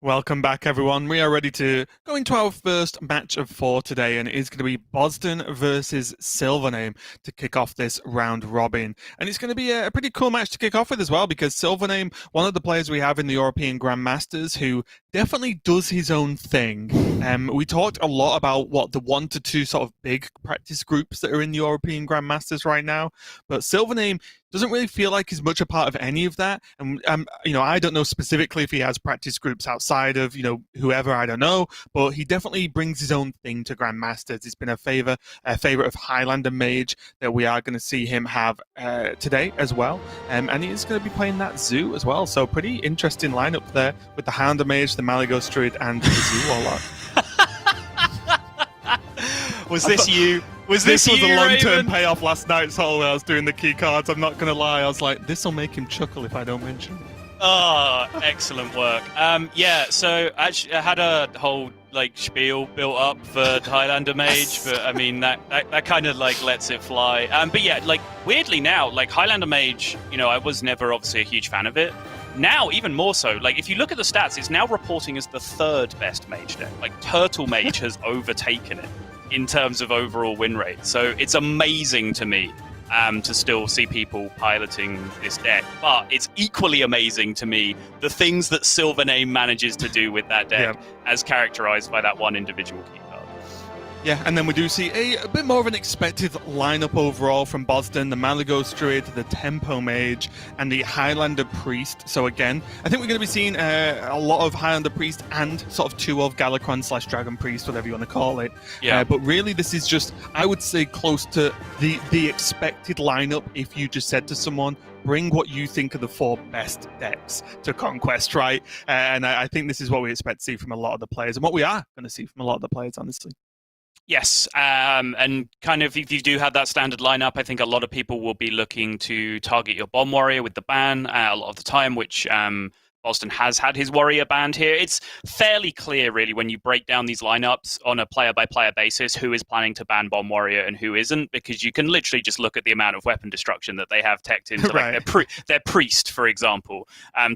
Welcome back, everyone. We are ready to go into our first match of 4 today, and it is going to be Bozzzton versus SilverName to kick off this round robin. And it's going to be a pretty cool match to kick off with as well, because SilverName, one of the players we have in the European Grandmasters, who definitely does his own thing. We talked a lot about what the 1 to 2 sort of big practice groups that are in the European Grandmasters right now, but SilverName doesn't really feel like he's much a part of any of that. And, I don't know specifically if he has practice groups outside of, whoever, I don't know, but he definitely brings his own thing to Grandmasters. He's been a favorite of Highlander Mage that we are going to see him have today as well. And he is going to be playing that Zoo as well. So pretty interesting lineup there with the Highlander Mage, the Malygos Druid, and the Zoo Warlock. Was this you? This was a long-term payoff last night, so when I was doing the key cards, I'm not going to lie, I was like, this will make him chuckle if I don't mention it. Oh, excellent work. So actually I had a whole spiel built up for Highlander Mage, but I mean that kind of lets it fly. But yeah, weirdly now, Highlander Mage, I was never obviously a huge fan of it. Now, even more so, if you look at the stats, it's now reporting as the 3rd best mage deck. Turtle Mage has overtaken it in terms of overall win rate. So it's amazing to me to still see people piloting this deck. But it's equally amazing to me the things that SilverName manages to do with that deck, as characterized by that one individual key card. Yeah, and then we do see a bit more of an expected lineup overall from Bozzzton, the Malygos Druid, the Tempo Mage, and the Highlander Priest. So again, I think we're going to be seeing a lot of Highlander Priest and sort of 2 of Galakrond/Dragon Priest, whatever you want to call it. Yeah. But really, this is just, I would say, close to the expected lineup if you just said to someone, bring what you think are the 4 best decks to Conquest, right? And I think this is what we expect to see from a lot of the players, and what we are going to see from a lot of the players, honestly. Yes, and kind of if you do have that standard lineup, I think a lot of people will be looking to target your Bomb Warrior with the ban a lot of the time, which Bozzzton has had his Warrior banned here. It's fairly clear, really, when you break down these lineups on a player-by-player basis, who is planning to ban Bomb Warrior and who isn't, because you can literally just look at the amount of weapon destruction that they have teched into their Priest, for example,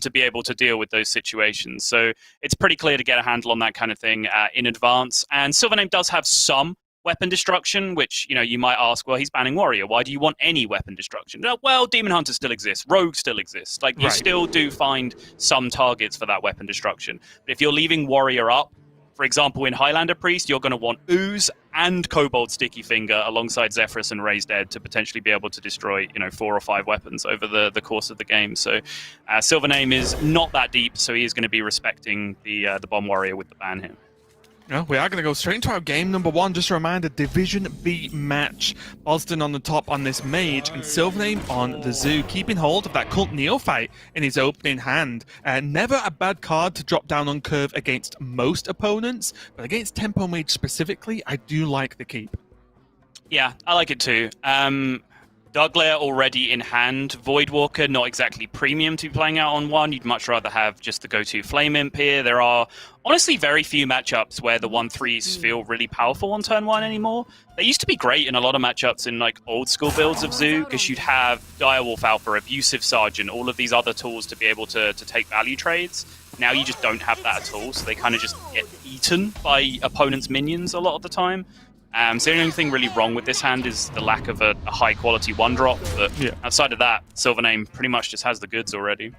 to be able to deal with those situations. So it's pretty clear to get a handle on that kind of thing in advance. And SilverName does have some weapon destruction, which, you might ask, well, he's banning Warrior. Why do you want any weapon destruction? Well, Demon Hunter still exists. Rogue still exists. You still do find some targets for that weapon destruction. But if you're leaving Warrior up, for example, in Highlander Priest, you're going to want Ooze and Kobold Sticky Finger alongside Zephyrus and Raised Dead to potentially be able to destroy, 4 or 5 weapons over the course of the game. So SilverName is not that deep, so he is going to be respecting the Bomb Warrior with the ban here. No, we are going to go straight into our game number 1. Just a reminder, Division B match. Bozzzton on the top on this Mage and SilverName on the Zoo, keeping hold of that Cult Neophyte in his opening hand. Never a bad card to drop down on curve against most opponents, but against Tempo Mage specifically, I do like the keep. Yeah, I like it too. Darkglare already in hand. Voidwalker, not exactly premium to be playing out on 1. You'd much rather have just the go-to Flame Imp here. There are honestly very few matchups where the 1/3s feel really powerful on turn 1 anymore. They used to be great in a lot of matchups in old school builds of Zoo, because you'd have Direwolf Alpha, Abusive Sergeant, all of these other tools to be able to take value trades. Now you just don't have that at all, so they kind of just get eaten by opponents' minions a lot of the time. So the only thing really wrong with this hand is the lack of a high-quality 1-drop, but outside of that, SilverName pretty much just has the goods already.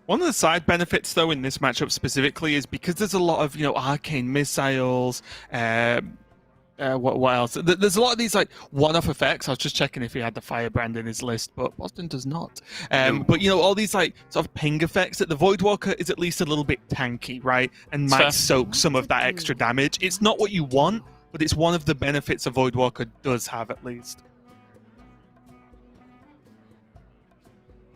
One of the side benefits, though, in this matchup specifically is because there's a lot of, arcane missiles, what else? There's a lot of these one-off effects. I was just checking if he had the Firebrand in his list, but Bozzzton does not. But all these sort of ping effects that the Voidwalker is at least a little bit tanky, right? And might soak some of that extra damage. It's not what you want, but it's one of the benefits a Voidwalker does have, at least.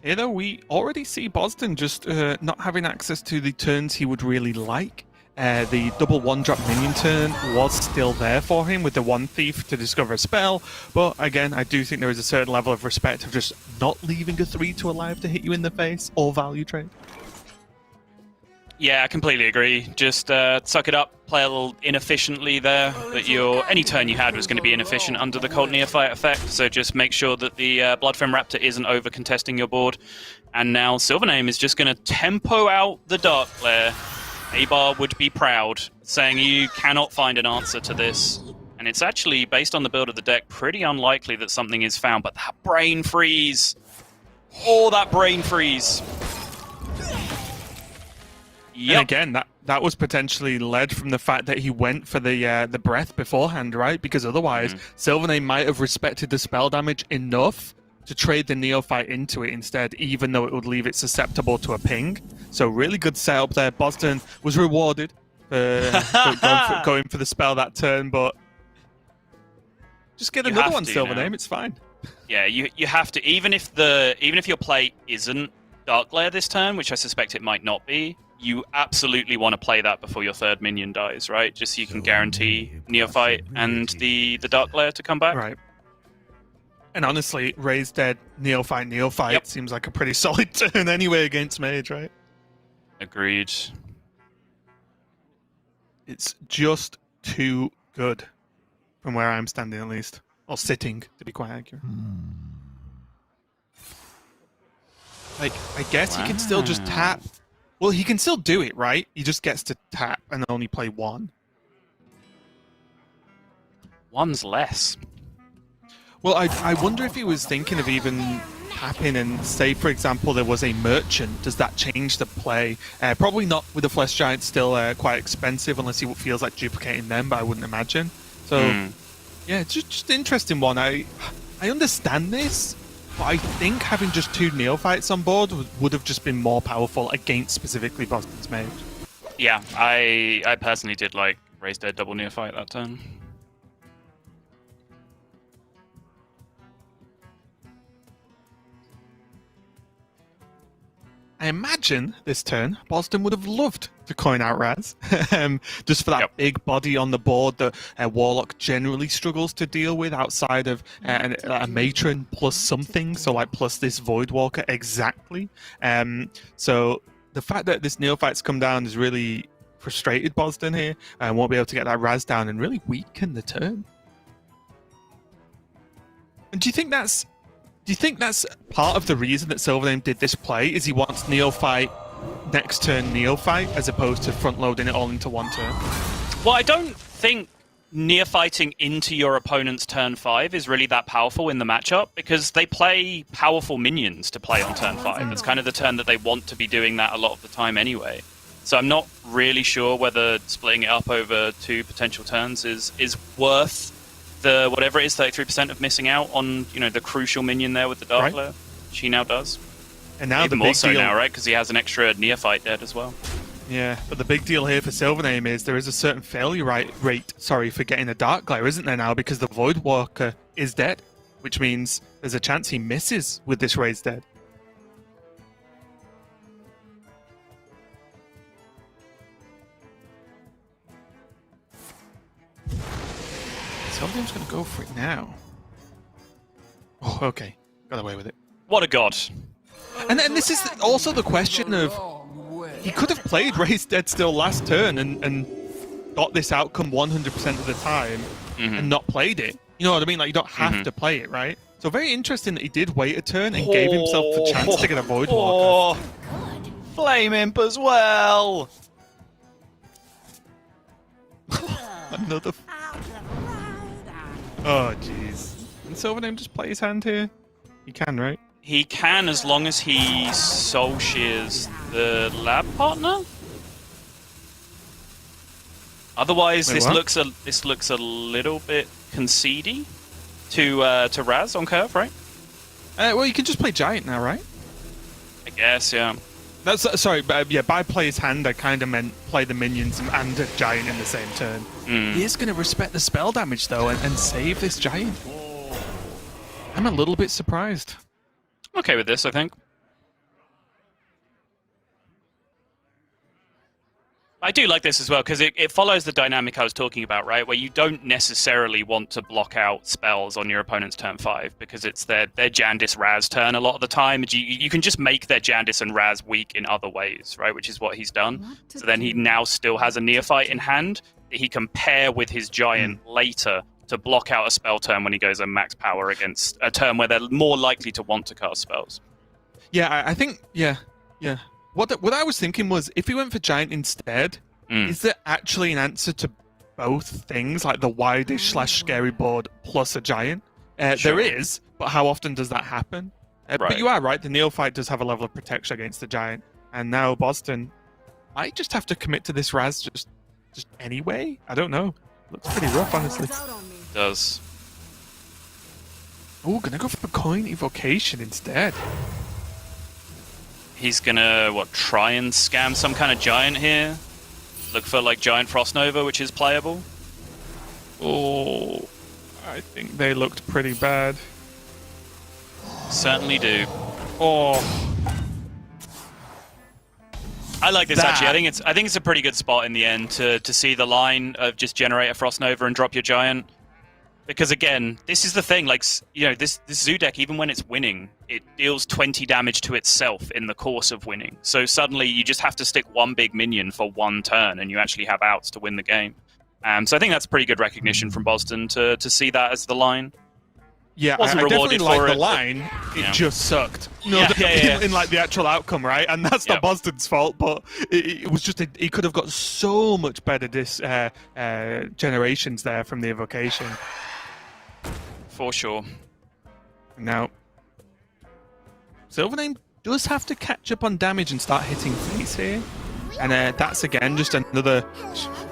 Here, though, we already see Bozzzton just not having access to the turns he would really like. The double 1-drop minion turn was still there for him with the 1 Thief to discover a spell, but again, I do think there is a certain level of respect of just not leaving a 3-2 alive to hit you in the face or value trade. Yeah, I completely agree. Just suck it up, play a little inefficiently there, but any turn you had was going to be inefficient under the Cult Neophyte effect, so just make sure that the Bloodfen Raptor isn't over-contesting your board. And now SilverName is just going to tempo out the Darkglare Abar would be proud, saying you cannot find an answer to this. And it's actually, based on the build of the deck, pretty unlikely that something is found. But that brain freeze! Oh, that brain freeze! Yep. And again, that was potentially led from the fact that he went for the breath beforehand, right? Because otherwise, SilverName might have respected the spell damage enough to trade the Neophyte into it instead, even though it would leave it susceptible to a ping. So really good setup there. Bozzzton was rewarded for going for the spell that turn, but just get another one, SilverName. It's fine. Yeah, you have to. Even if your play isn't Dark Lair this turn, which I suspect it might not be, you absolutely want to play that before your third minion dies, right? Just so you can guarantee Neophyte and the Dark Lair to come back. Right. And honestly, Raise Dead, Neophyte seems like a pretty solid turn anyway against Mage, right? Agreed. It's just too good, from where I'm standing at least. Or sitting, to be quite accurate. Like, I guess he can still just tap. Well, he can still do it, right? He just gets to tap and only play one. One's less. Well, I wonder if he was thinking of even tapping and say, for example, there was a merchant. Does that change the play? Probably not with the Flesh Giant, still quite expensive unless he feels like duplicating them, but I wouldn't imagine. So, yeah, it's just an interesting one. I understand this, but I think having just two Neophytes on board would have just been more powerful against specifically Bozzzton's Mage. Yeah, I personally did like Raise Dead double Neophyte that turn. I imagine this turn, Bozzzton would have loved to coin out Raz, just for that big body on the board that Warlock generally struggles to deal with outside of a Matron plus something, so like plus this Voidwalker exactly. So the fact that this Neophyte's come down has really frustrated Bozzzton here, and won't be able to get that Raz down and really weaken the turn. And do you think that's part of the reason that SilverName did this play? Is he wants Neophyte next turn Neophyte as opposed to front loading it all into one turn? Well, I don't think Neophyting into your opponent's turn 5 is really that powerful in the matchup because they play powerful minions to play on turn 5. It's kind of the turn that they want to be doing that a lot of the time anyway. So I'm not really sure whether splitting it up over 2 potential turns is worth the whatever it is, 33% of missing out on, you know, the crucial minion there with the Dark Lair, which he now does. And now even the more big so deal now, right? Because he has an extra Neophyte dead as well. Yeah, but the big deal here for SilverName is there is a certain failure rate, for getting a Dark Lair, isn't there now? Because the Voidwalker is dead, which means there's a chance he misses with this Raise Dead. SilverName's going to go for it now. Oh, okay. Got away with it. What a god. And this is also the question of, he could have played Raise Dead still last turn and got this outcome 100% of the time and not played it. You know what I mean? Like, you don't have to play it, right? So very interesting that he did wait a turn and gave himself the chance to get a Voidwalker. Flame Imp as well! Another... Oh, jeez. Can SilverName just play his hand here? He can, right? He can, as long as he soul shears the lab partner. Otherwise, Wait, this looks a little bit concedey to Raz on curve, right? Well, you can just play Giant now, right? I guess, yeah. That's sorry, but yeah, by play his hand, I kind of meant play the minions and a Giant in the same turn. He is going to respect the spell damage though and save this Giant. I'm a little bit surprised. I'm okay with this, I think. I do like this as well, because it follows the dynamic I was talking about, right? Where you don't necessarily want to block out spells on your opponent's turn 5, because it's their Jandis Raz turn a lot of the time. You can just make their Jandis and Raz weak in other ways, right? Which is what he's done. So then he now still has a Neophyte in hand that he can pair with his Giant later to block out a spell turn when he goes at max power against a turn where they're more likely to want to cast spells. Yeah, I think, yeah. What I was thinking was, if he went for giant instead, is there actually an answer to both things, like the wildish/scary board plus a giant? Sure. There is, but how often does that happen? But you are right, the Neophyte does have a level of protection against the giant, and now Bozzzton might just have to commit to this Raz just anyway. I don't know. Looks pretty rough, honestly. Does. Oh, gonna go for coin evocation instead. He's gonna, try and scam some kind of giant here? Look for, like, Giant Frost Nova, which is playable? Oh, I think they looked pretty bad. Certainly do. Oh. I like this, actually. I think it's a pretty good spot in the end to see the line of just generate a Frost Nova and drop your giant. Because again, this is the thing, like, you know, this Zoo deck, even when it's winning, it deals 20 damage to itself in the course of winning. So suddenly you just have to stick one big minion for one turn and you actually have outs to win the game. So I think that's pretty good recognition from Bozzzton to see that as the line. Yeah, Wasn't I rewarded definitely for like it, the line. It just sucked. No, in like the actual outcome, right? And that's not Bozzdon's fault, but it was just he could have got so much better generations there from the evocation. For sure. Now, SilverName does have to catch up on damage and start hitting face here. And that's, again, just another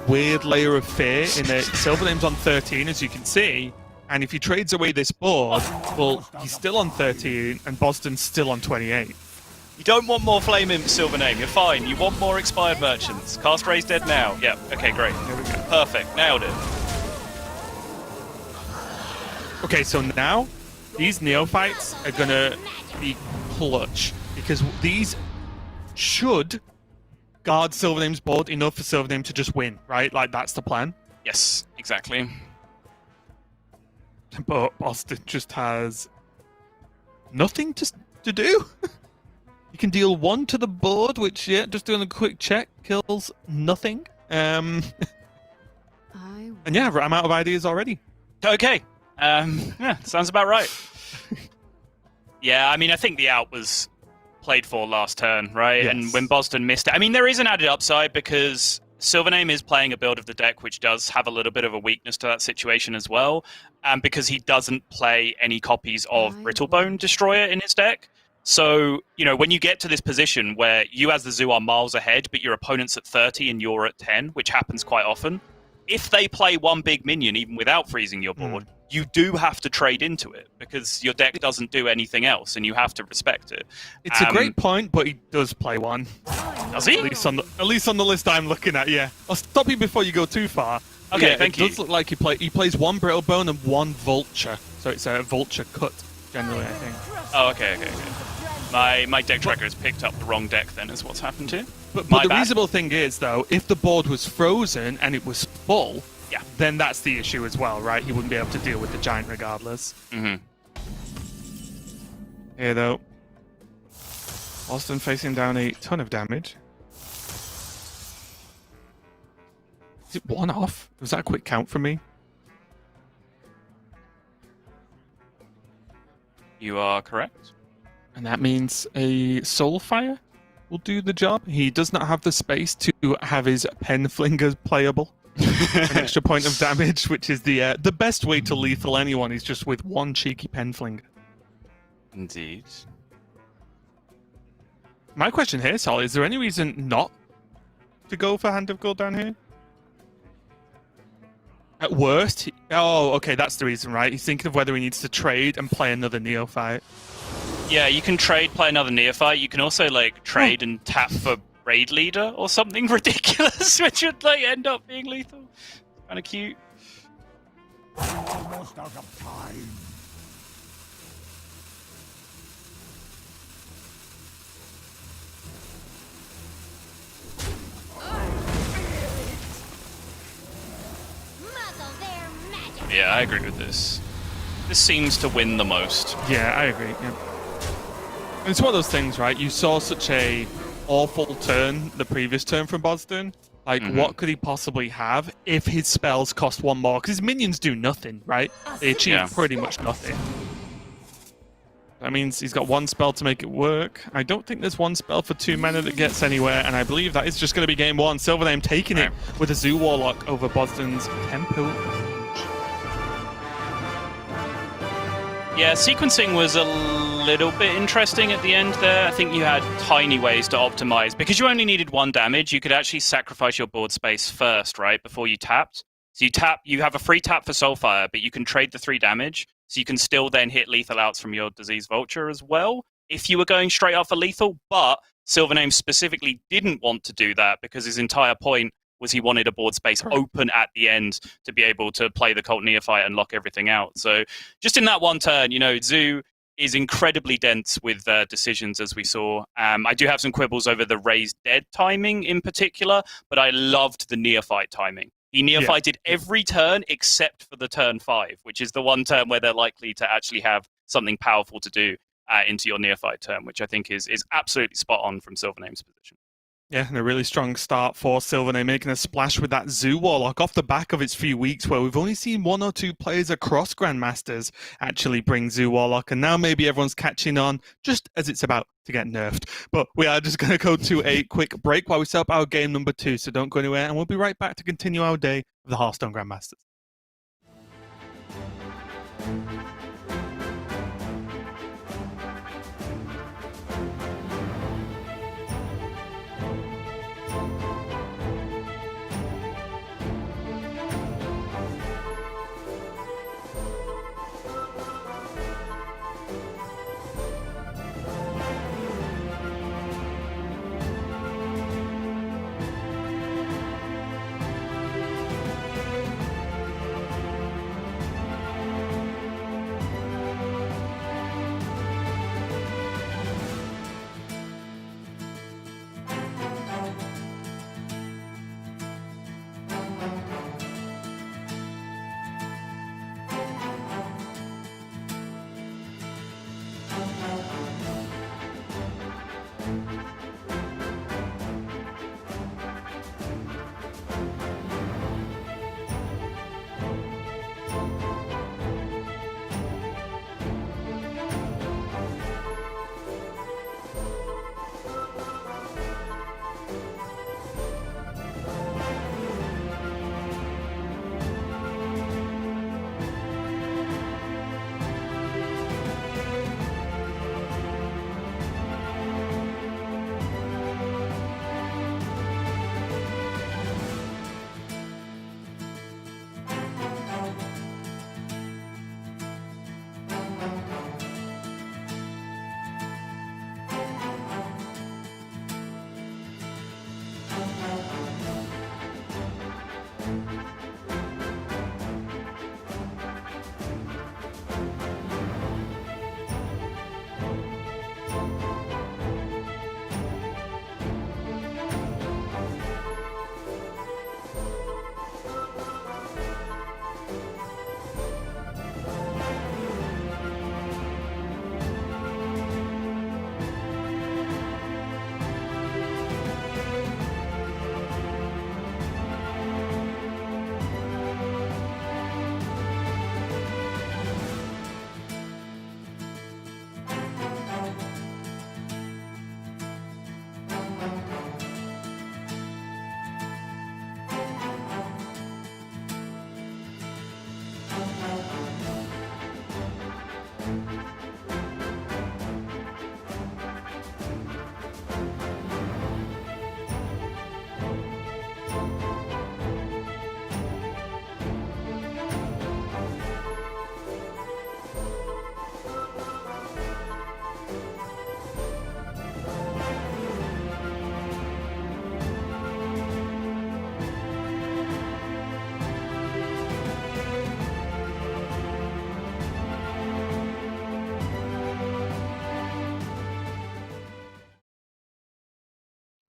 weird layer of fear in that SilverName's on 13, as you can see. And if he trades away this board, well, he's still on 13, and Bozzdton's still on 28. You don't want more Flame Imp, SilverName. You're fine. You want more Expired Merchants. Cast Ray's dead now. Yep. Okay, great. There we go. Perfect. Nailed it. Okay, so now these Neophytes are going to be clutch, because these should guard SilverName's board enough for SilverName to just win, right? Like, that's the plan. Yes, exactly. But Bozzdton just has nothing to do. You can deal 1 to the board, which, yeah, just doing a quick check, kills nothing. And yeah, I'm out of ideas already. Okay. Yeah, sounds about right. Yeah, I mean, I think the out was played for last turn, right? Yes. And when Bozzdton missed it, I mean, there is an added upside because SilverName is playing a build of the deck which does have a little bit of a weakness to that situation as well, because he doesn't play any copies of Brittlebone Destroyer in his deck. So, you know, when you get to this position where you as the Zoo are miles ahead, but your opponent's at 30 and you're at 10, which happens quite often, if they play one big minion, even without freezing your board, you do have to trade into it because your deck doesn't do anything else and you have to respect it. It's a great point, but he does play one. Does he? At least on the list I'm looking at, yeah. I'll stop you before you go too far. Okay, yeah, thank you. It does look like he plays one Brittlebone and one Vulture. So it's a Vulture cut, generally, I think. Oh, okay. My deck tracker has picked up the wrong deck then, is what's happened here. But the reasonable thing is, though, if the board was frozen and it was full, then that's the issue as well, right? He wouldn't be able to deal with the giant regardless. Here, though, Bozzdton facing down a ton of damage. Is it 1 off? Was that a quick count for me? You are correct. And that means a Soulfire will do the job. He does not have the space to have his Penflinger playable. An extra point of damage, which is the best way to lethal anyone is just with one cheeky Penflinger. Indeed. My question here, Sol, is there any reason not to go for Hand of Gold down here? At worst, oh, okay, that's the reason, right? He's thinking of whether he needs to trade and play another Neophyte. Yeah, you can trade, play another Neophyte. You can also, like, trade and tap for Raid Leader or something ridiculous, which would, like, end up being lethal. Kind of cute. Almost out of time. Yeah, I agree with this. This seems to win the most. Yeah, I agree. Yeah. It's one of those things, right? You saw such a awful turn the previous turn from Bozzdton. Like, what could he possibly have if his spells cost 1 more? Because his minions do nothing, right? They achieve pretty much nothing. That means he's got one spell to make it work. I don't think there's one spell for 2 mana that gets anywhere, and I believe that is just going to be game one. SilverName taking it with a Zoo Warlock over Bozzzton's Tempo. Yeah, sequencing was a little bit interesting at the end there. I think you had tiny ways to optimize. Because you only needed 1 damage, you could actually sacrifice your board space first, right, before you tapped. So you have a free tap for Soulfire, but you can trade the 3 damage, so you can still then hit lethal outs from your Disease Vulture as well, if you were going straight up for lethal. But SilverName specifically didn't want to do that, because his entire point was he wanted a board space open at the end to be able to play the Cult Neophyte and lock everything out. So just in that one turn, Zoo is incredibly dense with decisions, as we saw. I do have some quibbles over the Raised Dead timing in particular, but I loved the Neophyte timing. He Neophyted every turn except for the turn 5, which is the one turn where they're likely to actually have something powerful to do into your Neophyte turn, which I think is absolutely spot on from SilverName's position. Yeah, and a really strong start for SilverName, making a splash with that Zoo Warlock off the back of its few weeks where we've only seen 1 or 2 players across Grandmasters actually bring Zoo Warlock, and now maybe everyone's catching on just as it's about to get nerfed. But we are just going to go to a quick break while we set up our game number 2, so don't go anywhere, and we'll be right back to continue our day of the Hearthstone Grandmasters.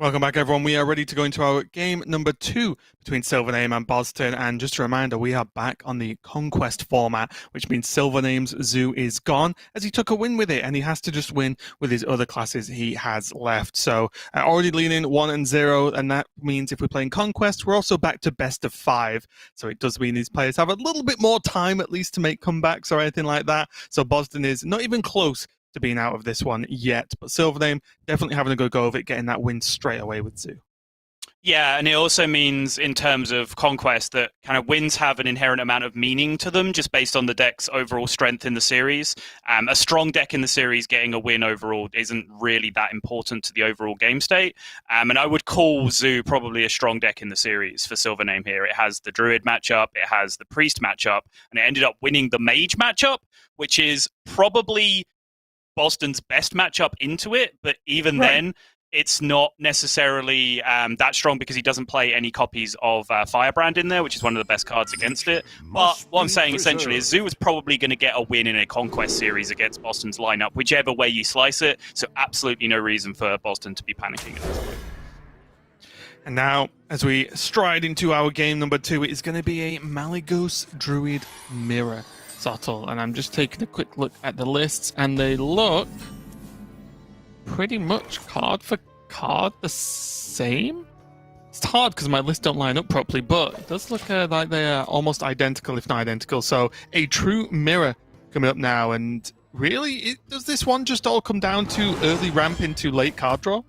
Welcome back, everyone. We are ready to go into our game number 2 between SilverName and Bozzzton. And just a reminder, we are back on the Conquest format, which means SilverName's Zoo is gone, as he took a win with it, and he has to just win with his other classes he has left. So already leaning 1-0, and that means if we're playing Conquest, we're also back to best of 5. So it does mean these players have a little bit more time, at least, to make comebacks or anything like that. So Bozzzton is not even close to being out of this one yet. But SilverName definitely having a good go of it, getting that win straight away with Zoo. Yeah, and it also means in terms of conquest that kind of wins have an inherent amount of meaning to them just based on the deck's overall strength in the series. A strong deck in the series getting a win overall isn't really that important to the overall game state. And I would call Zoo probably a strong deck in the series for SilverName here. It has the Druid matchup, it has the Priest matchup, and it ended up winning the Mage matchup, which is probably Bozzdton's best matchup into it, but even then, it's not necessarily that strong because he doesn't play any copies of Firebrand in there, which is one of the best cards against it. But what I'm saying essentially is Zoo is probably going to get a win in a Conquest series against Bozzdton's lineup, whichever way you slice it. So absolutely no reason for Bozzdton to be panicking at this point. And now, as we stride into our game number 2, it is going to be a Malygos Druid Mirror Subtle. And I'm just taking a quick look at the lists, and they look pretty much card for card the same. It's hard because my lists don't line up properly, but it does look like they are almost identical, if not identical. So a true mirror coming up now, and really, does this one just all come down to early ramp into late card draw?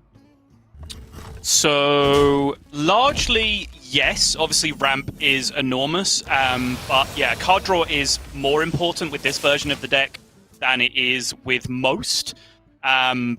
So largely, yes. Obviously, ramp is enormous, but yeah, card draw is more important with this version of the deck than it is with most.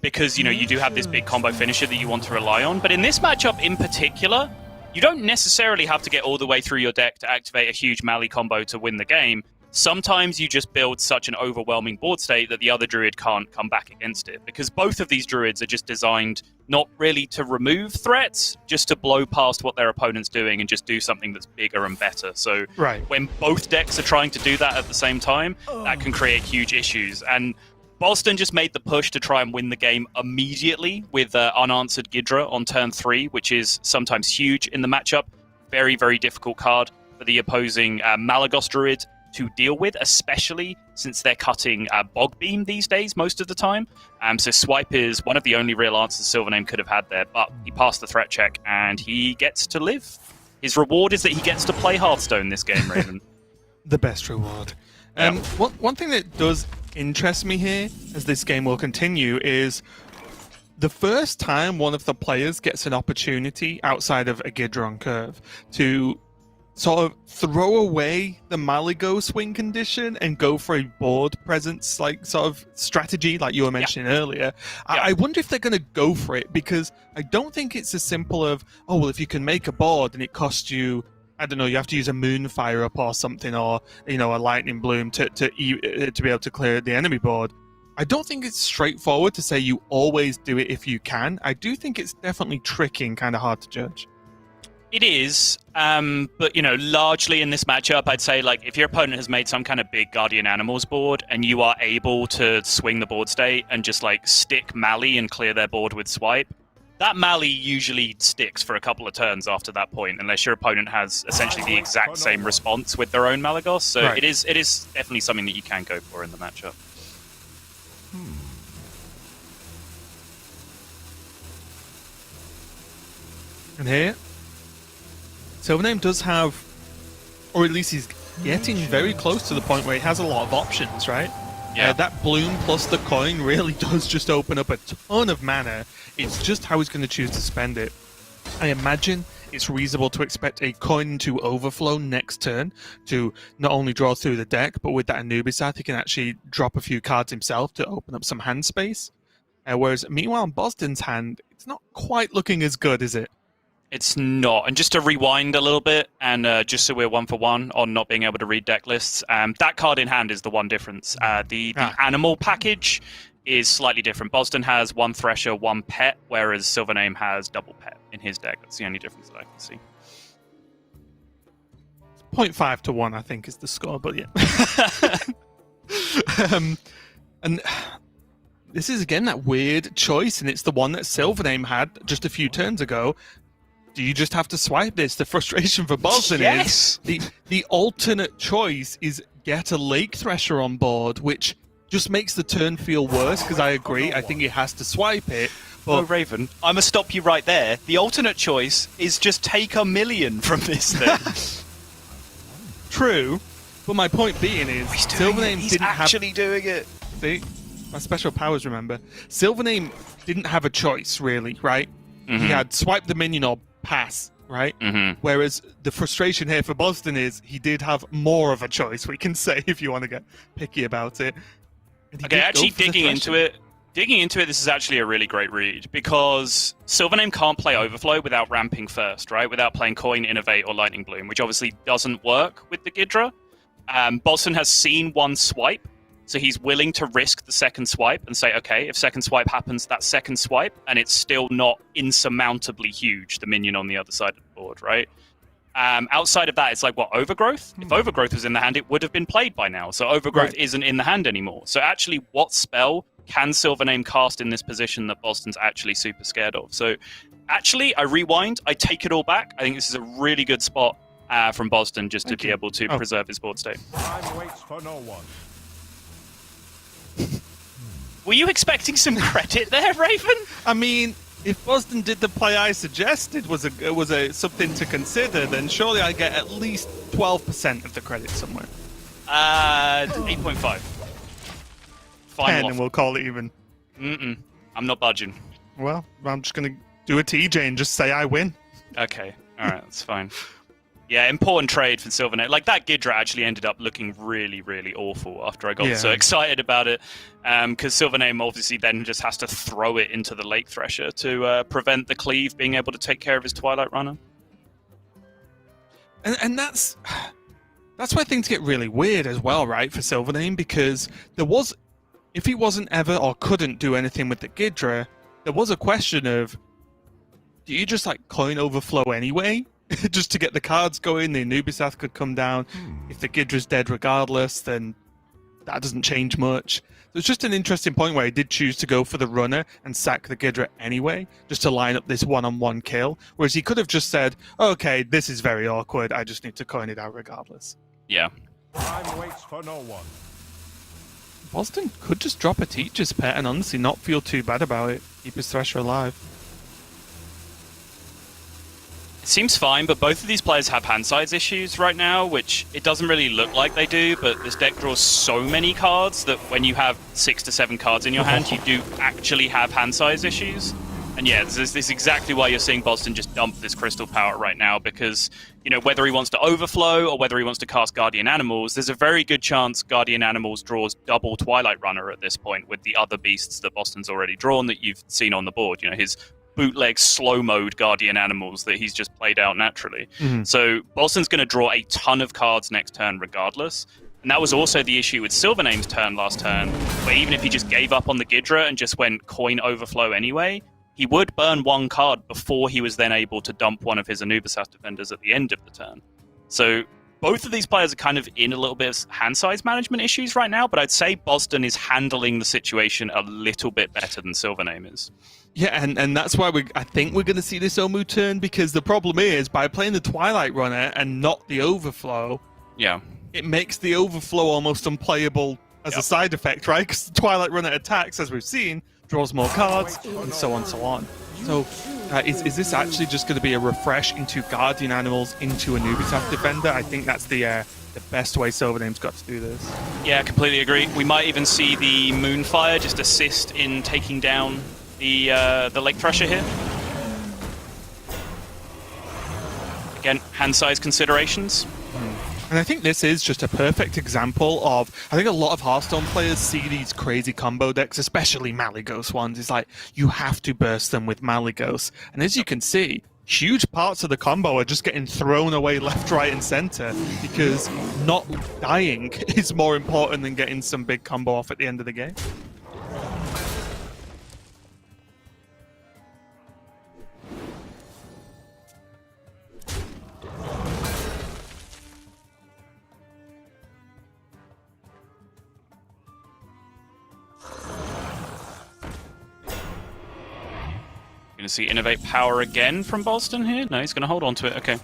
Because, you know, you do have this big combo finisher that you want to rely on. But in this matchup in particular, you don't necessarily have to get all the way through your deck to activate a huge Mali combo to win the game. Sometimes you just build such an overwhelming board state that the other Druid can't come back against it. Because both of these Druids are just designed not really to remove threats, just to blow past what their opponent's doing and just do something that's bigger and better. So when both decks are trying to do that at the same time, that can create huge issues. And Bozzdton just made the push to try and win the game immediately with unanswered Gidra on turn 3, which is sometimes huge in the matchup. Very, very difficult card for the opposing Malygos Druid to deal with, especially since they're cutting Bog Beam these days most of the time. So Swipe is one of the only real answers SilverName could have had there, but he passed the threat check and he gets to live. His reward is that he gets to play Hearthstone this game, Raven. The best reward. One thing that does interest me here, as this game will continue, is the first time one of the players gets an opportunity outside of a Gidra on curve to sort of throw away the Malygos win condition and go for a board presence like sort of strategy like you were mentioning earlier. I wonder if they're going to go for it, because I don't think it's as simple of, oh, well, if you can make a board and it costs you, I don't know, you have to use a Moonfire up or something, or, you know, a Lightning Bloom to be able to clear the enemy board. I don't think it's straightforward to say you always do it if you can. I do think it's definitely tricky and kind of hard to judge. It is, but, you know, largely in this matchup, I'd say, like, if your opponent has made some kind of big Guardian Animals board and you are able to swing the board state and just, like, stick Mali and clear their board with Swipe, that Mali usually sticks for a couple of turns after that point, unless your opponent has essentially the exact same response with their own Malygos. So it is definitely something that you can go for in the matchup. And here, SilverName does have, or at least he's getting very close to the point where he has a lot of options, right? Yeah. That Bloom plus the coin really does just open up a ton of mana. It's just how he's going to choose to spend it. I imagine it's reasonable to expect a coin to overflow next turn to not only draw through the deck, but with that Anubis Ath, he can actually drop a few cards himself to open up some hand space. Whereas, meanwhile, in Bozzdton's hand, it's not quite looking as good, is it? It's not. And just to rewind a little bit, and just so we're 1-for-1 on not being able to read deck lists, that card in hand is the one difference. The animal package is slightly different. Bozzdton has 1 Thresher, 1 Pet, whereas SilverName has double Pet in his deck. That's the only difference that I can see. 0.5 to 1, I think, is the score, but yeah. And this is, again, that weird choice, and it's the one that SilverName had just a few turns ago. Do you just have to swipe this? The frustration for Bozzdton is the alternate choice is get a Lake Thresher on board, which just makes the turn feel worse, because I agree, I think he has to swipe it. But... Oh, Raven, I'm going to stop you right there. The alternate choice is just take a million from this thing. True, but my point being is, SilverName didn't actually doing it. See? My special powers, remember. SilverName didn't have a choice, really, right? He had swipe the minion or pass, right? Whereas the frustration here for Bozzzton is he did have more of a choice, we can say, if you want to get picky about it. Okay, actually digging into it, this is actually a really great read, because SilverName can't play Overflow without ramping first, right? Without playing Coin, Innovate, or Lightning Bloom, which obviously doesn't work with the Ghidra. Bozzzton has seen one swipe, so he's willing to risk the second swipe and say, okay, if second swipe happens, that second swipe, and it's still not insurmountably huge, the minion on the other side of the board, right? Outside of that, it's like, what, Overgrowth? If Overgrowth was in the hand, it would have been played by now. So Overgrowth isn't in the hand anymore. So actually, what spell can SilverName cast in this position that Bozzzton's actually super scared of? So actually, I rewind, I take it all back. I think this is a really good spot from Bozzzton just to be able to preserve his board state. Time waits for no one. Were you expecting some credit there, Raven? I mean, if Bozzzton did the play I suggested was a something to consider, then surely I get at least 12% of the credit somewhere. 8.5. 10, and we'll call it even. I'm not budging. Well, I'm just going to do a TJ and just say I win. Okay, alright, that's fine. Yeah, important trade for SilverName. Like, that Ghidra actually ended up looking really, really awful after I got so excited about it. Because SilverName obviously then just has to throw it into the Lake Thresher to prevent the Cleave being able to take care of his Twilight Runner. And that's where things get really weird as well, right, for SilverName, because there was, if he wasn't ever or couldn't do anything with the Ghidra, there was a question of, do you just, like, coin overflow anyway? Just to get the cards going, the Anubisath could come down. If the Ghidra's dead regardless, then that doesn't change much. So it's just an interesting point where he did choose to go for the runner and sack the Ghidra anyway, just to line up this one-on-one kill. Whereas he could have just said, okay, this is very awkward, I just need to coin it out regardless. Yeah. Time waits for no one. Bozzzton could just drop a Teacher's Pet and honestly not feel too bad about it. Keep his Thresher alive. It seems fine, but both of these players have hand size issues right now, which it doesn't really look like they do, but this deck draws so many cards that when you have 6 to 7 cards in your hand, you do actually have hand size issues. And yeah, this is exactly why you're seeing Bozzzton just dump this Crystal Power right now, because, you know, whether he wants to overflow or whether he wants to cast Guardian Animals, there's a very good chance Guardian Animals draws double Twilight Runner at this point with the other beasts that Bozzzton's already drawn that you've seen on the board. You know, his bootleg slow mode Guardian Animals that he's just played out naturally. So Bozzzton's going to draw a ton of cards next turn regardless. And that was also the issue with SilverName's turn last turn, where even if he just gave up on the Ghidra and just went coin overflow anyway, he would burn one card before he was then able to dump one of his Anubisath defenders at the end of the turn. So both of these players are kind of in a little bit of hand size management issues right now, but I'd say Bozzzton is handling the situation a little bit better than SilverName is. Yeah, and that's why I think we're going to see this Omu turn, because the problem is, by playing the Twilight Runner and not the Overflow, it makes the Overflow almost unplayable as a side effect, right? Because the Twilight Runner attacks, as we've seen, draws more cards, and so on, so on. So, is this actually just going to be a refresh into Guardian Animals into Anubisath Defender? I think that's the best way SilverName's got to do this. Yeah, completely agree. We might even see the Moonfire just assist in taking down the Lake Thresher here. Again, hand size considerations. And I think this is just a perfect example of, I think a lot of Hearthstone players see these crazy combo decks, especially Malygos ones. It's like, you have to burst them with Malygos. And as you can see, huge parts of the combo are just getting thrown away left, right, and center, because not dying is more important than getting some big combo off at the end of the game. Going to see Innovate Power again from Bozzzton here? No, he's going to hold on to it. Okay.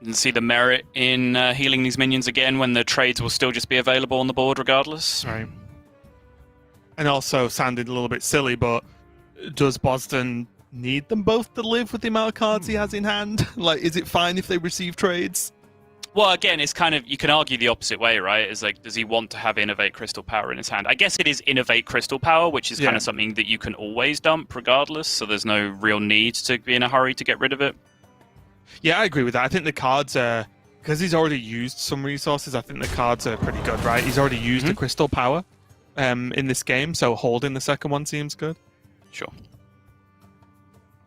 Didn't see the merit in healing these minions again when the trades will still just be available on the board regardless. Right. And also sounded a little bit silly, but does Bozzzton need them both to live with the amount of cards he has in hand? Like, is it fine if they receive trades? Well, again, it's kind of, you can argue the opposite way, right? Is like, does he want to have Innovate Crystal Power in his hand? I guess it is Innovate Crystal Power, which is kind of something that you can always dump regardless, so there's no real need to be in a hurry to get rid of it. Yeah, I agree with that. I think the cards are, because he's already used some resources, I think the cards are pretty good, right? He's already used the Crystal Power in this game, so holding the second one seems good. Sure.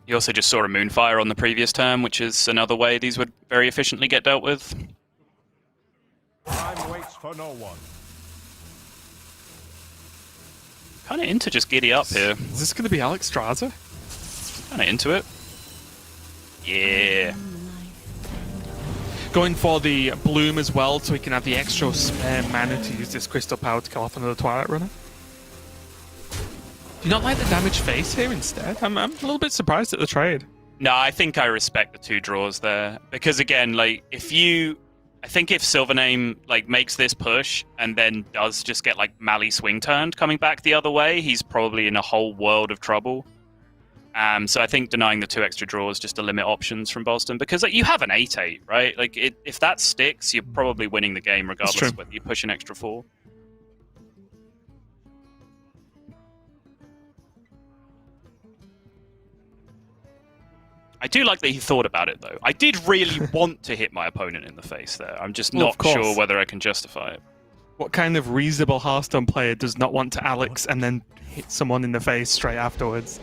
You also just saw a Moonfire on the previous turn, which is another way these would very efficiently get dealt with. Time waits for no one. Kind of into just giddy up here. Is this going to be Alex Straza? Kind of into it. Yeah. Going for the Bloom as well, so he can have the extra spare mana to use this Crystal Power to kill off another Twilight Runner. Do you not like the damage face here instead? I'm a little bit surprised at the trade. No, I think I respect the 2 draws there. Because again, like, I think if SilverName, like, makes this push and then does just get, like, Mali swing turned coming back the other way, he's probably in a whole world of trouble. So I think denying the 2 extra draws just to limit options from Bozzzton, because like, you have an 8/8, right? Like, if that sticks, you're probably winning the game regardless of whether you push an extra 4. I do like that he thought about it, though. I did really want to hit my opponent in the face there. I'm just not sure whether I can justify it. What kind of reasonable Hearthstone player does not want to Alex and then hit someone in the face straight afterwards?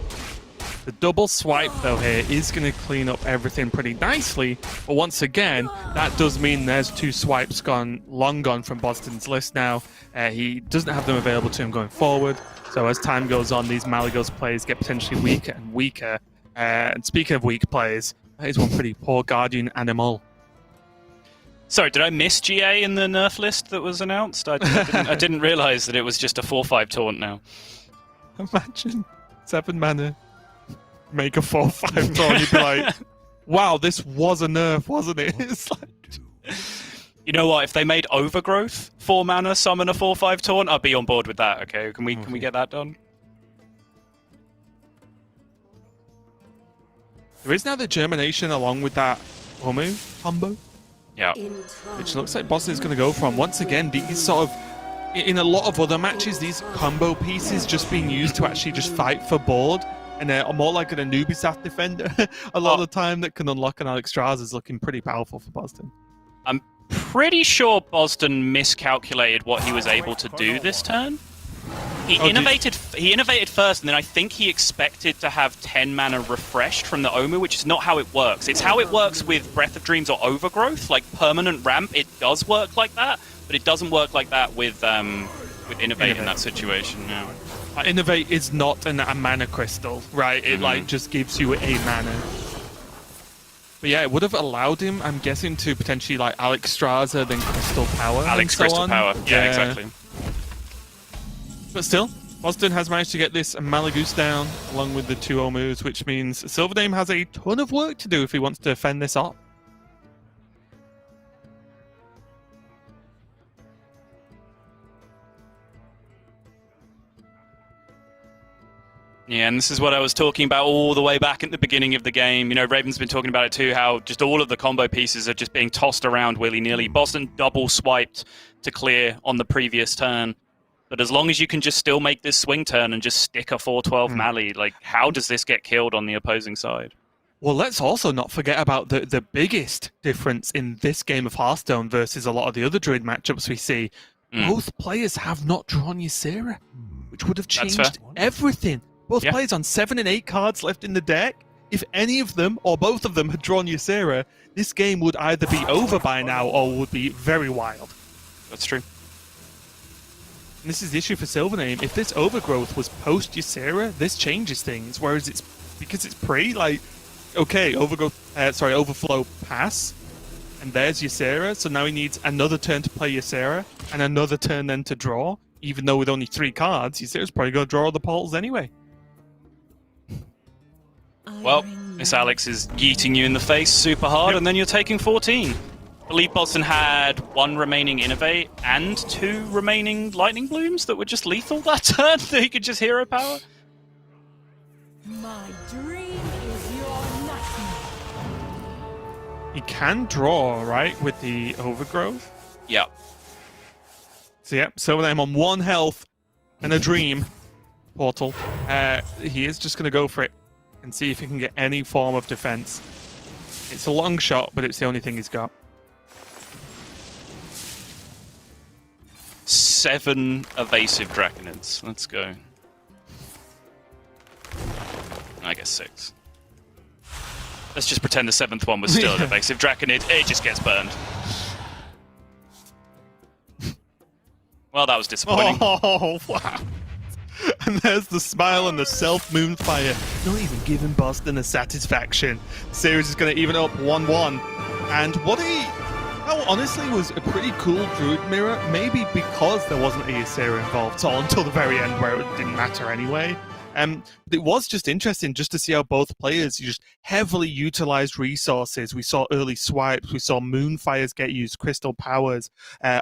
The double swipe, though, here is going to clean up everything pretty nicely. But once again, that does mean there's 2 swipes long gone from Bozzzton's list now. He doesn't have them available to him going forward. So as time goes on, these Malygos plays get potentially weaker and weaker. And speaking of weak players, that is one pretty poor Guardian Animal. Sorry, did I miss GA in the nerf list that was announced? I didn't realize that it was just a 4/5 taunt now. Imagine 7 mana, make a 4/5 taunt, you'd be like, wow, this was a nerf, wasn't it? It's like... You know what? If they made Overgrowth 4 mana summon a 4/5 taunt, I'd be on board with that. Okay, can we get that done? There is now the Germination along with that Omu combo. Yeah. Which looks like Bozzzton is going to go from, once again, these sort of, in a lot of other matches, these combo pieces just being used to actually just fight for board. And they're more like an Anubisath defender a lot of the time that can unlock an Alex Straza is looking pretty powerful for Bozzzton. I'm pretty sure Bozzzton miscalculated what he was able to do this turn. He innovated first, and then I think he expected to have 10 mana refreshed from the Omu, which is not how it works. It's how it works with Breath of Dreams or Overgrowth, like permanent ramp. It does work like that, but it doesn't work like that with Innovate in that situation. Yeah. Innovate is not a mana crystal, right? It like just gives you a mana. But yeah, it would have allowed him, I'm guessing, to potentially like Alex Straza, then Crystal Power. Alex Crystal Power, yeah, exactly. But still, Bozzzton has managed to get this Malagoose down, along with the 2 Omus, which means SilverName has a ton of work to do if he wants to fend this off. Yeah, and this is what I was talking about all the way back at the beginning of the game. You know, Raven's been talking about it too, how just all of the combo pieces are just being tossed around willy-nilly. Bozzzton double swiped to clear on the previous turn. But as long as you can just still make this swing turn and just stick a 4/12 Mali, like, how does this get killed on the opposing side? Well, let's also not forget about the biggest difference in this game of Hearthstone versus a lot of the other Druid matchups we see. Both players have not drawn Ysera, which would have changed everything. Both players on 7 and 8 cards left in the deck. If any of them or both of them had drawn Ysera, this game would either be over by now or would be very wild. That's true. And this is the issue for SilverName. If this Overgrowth was post Ysera, this changes things. Whereas it's because it's pre, like, okay, Overflow pass, and there's Ysera. So now he needs another turn to play Ysera and another turn then to draw. Even though with only 3 cards, Ysera's probably going to draw all the portals anyway. Well, Miss Alex is yeeting you in the face super hard, and then you're taking 14. I believe Bozzzton had 1 remaining Innovate and 2 remaining Lightning Blooms that were just lethal that turn, that he could just hero power. My dream is your nightmare. He can draw, right, with the Overgrowth. Yeah. So yeah, SilverName on 1 health and a Dream Portal. He is just going to go for it and see if he can get any form of defense. It's a long shot, but it's the only thing he's got. 7 evasive Draconids. Let's go. I guess 6. Let's just pretend the 7th one was still an evasive Draconid. It just gets burned. Well, that was disappointing. Oh, wow. And there's the smile and the self-moonfire. Not even giving Bozzzton a satisfaction. The series is going to even up 1-1. And that honestly was a pretty cool Druid mirror. Maybe because there wasn't a Ysera involved, so until the very end where it didn't matter anyway. But it was just interesting just to see how both players just heavily utilized resources. We saw early swipes, we saw Moonfires get used, Crystal Powers,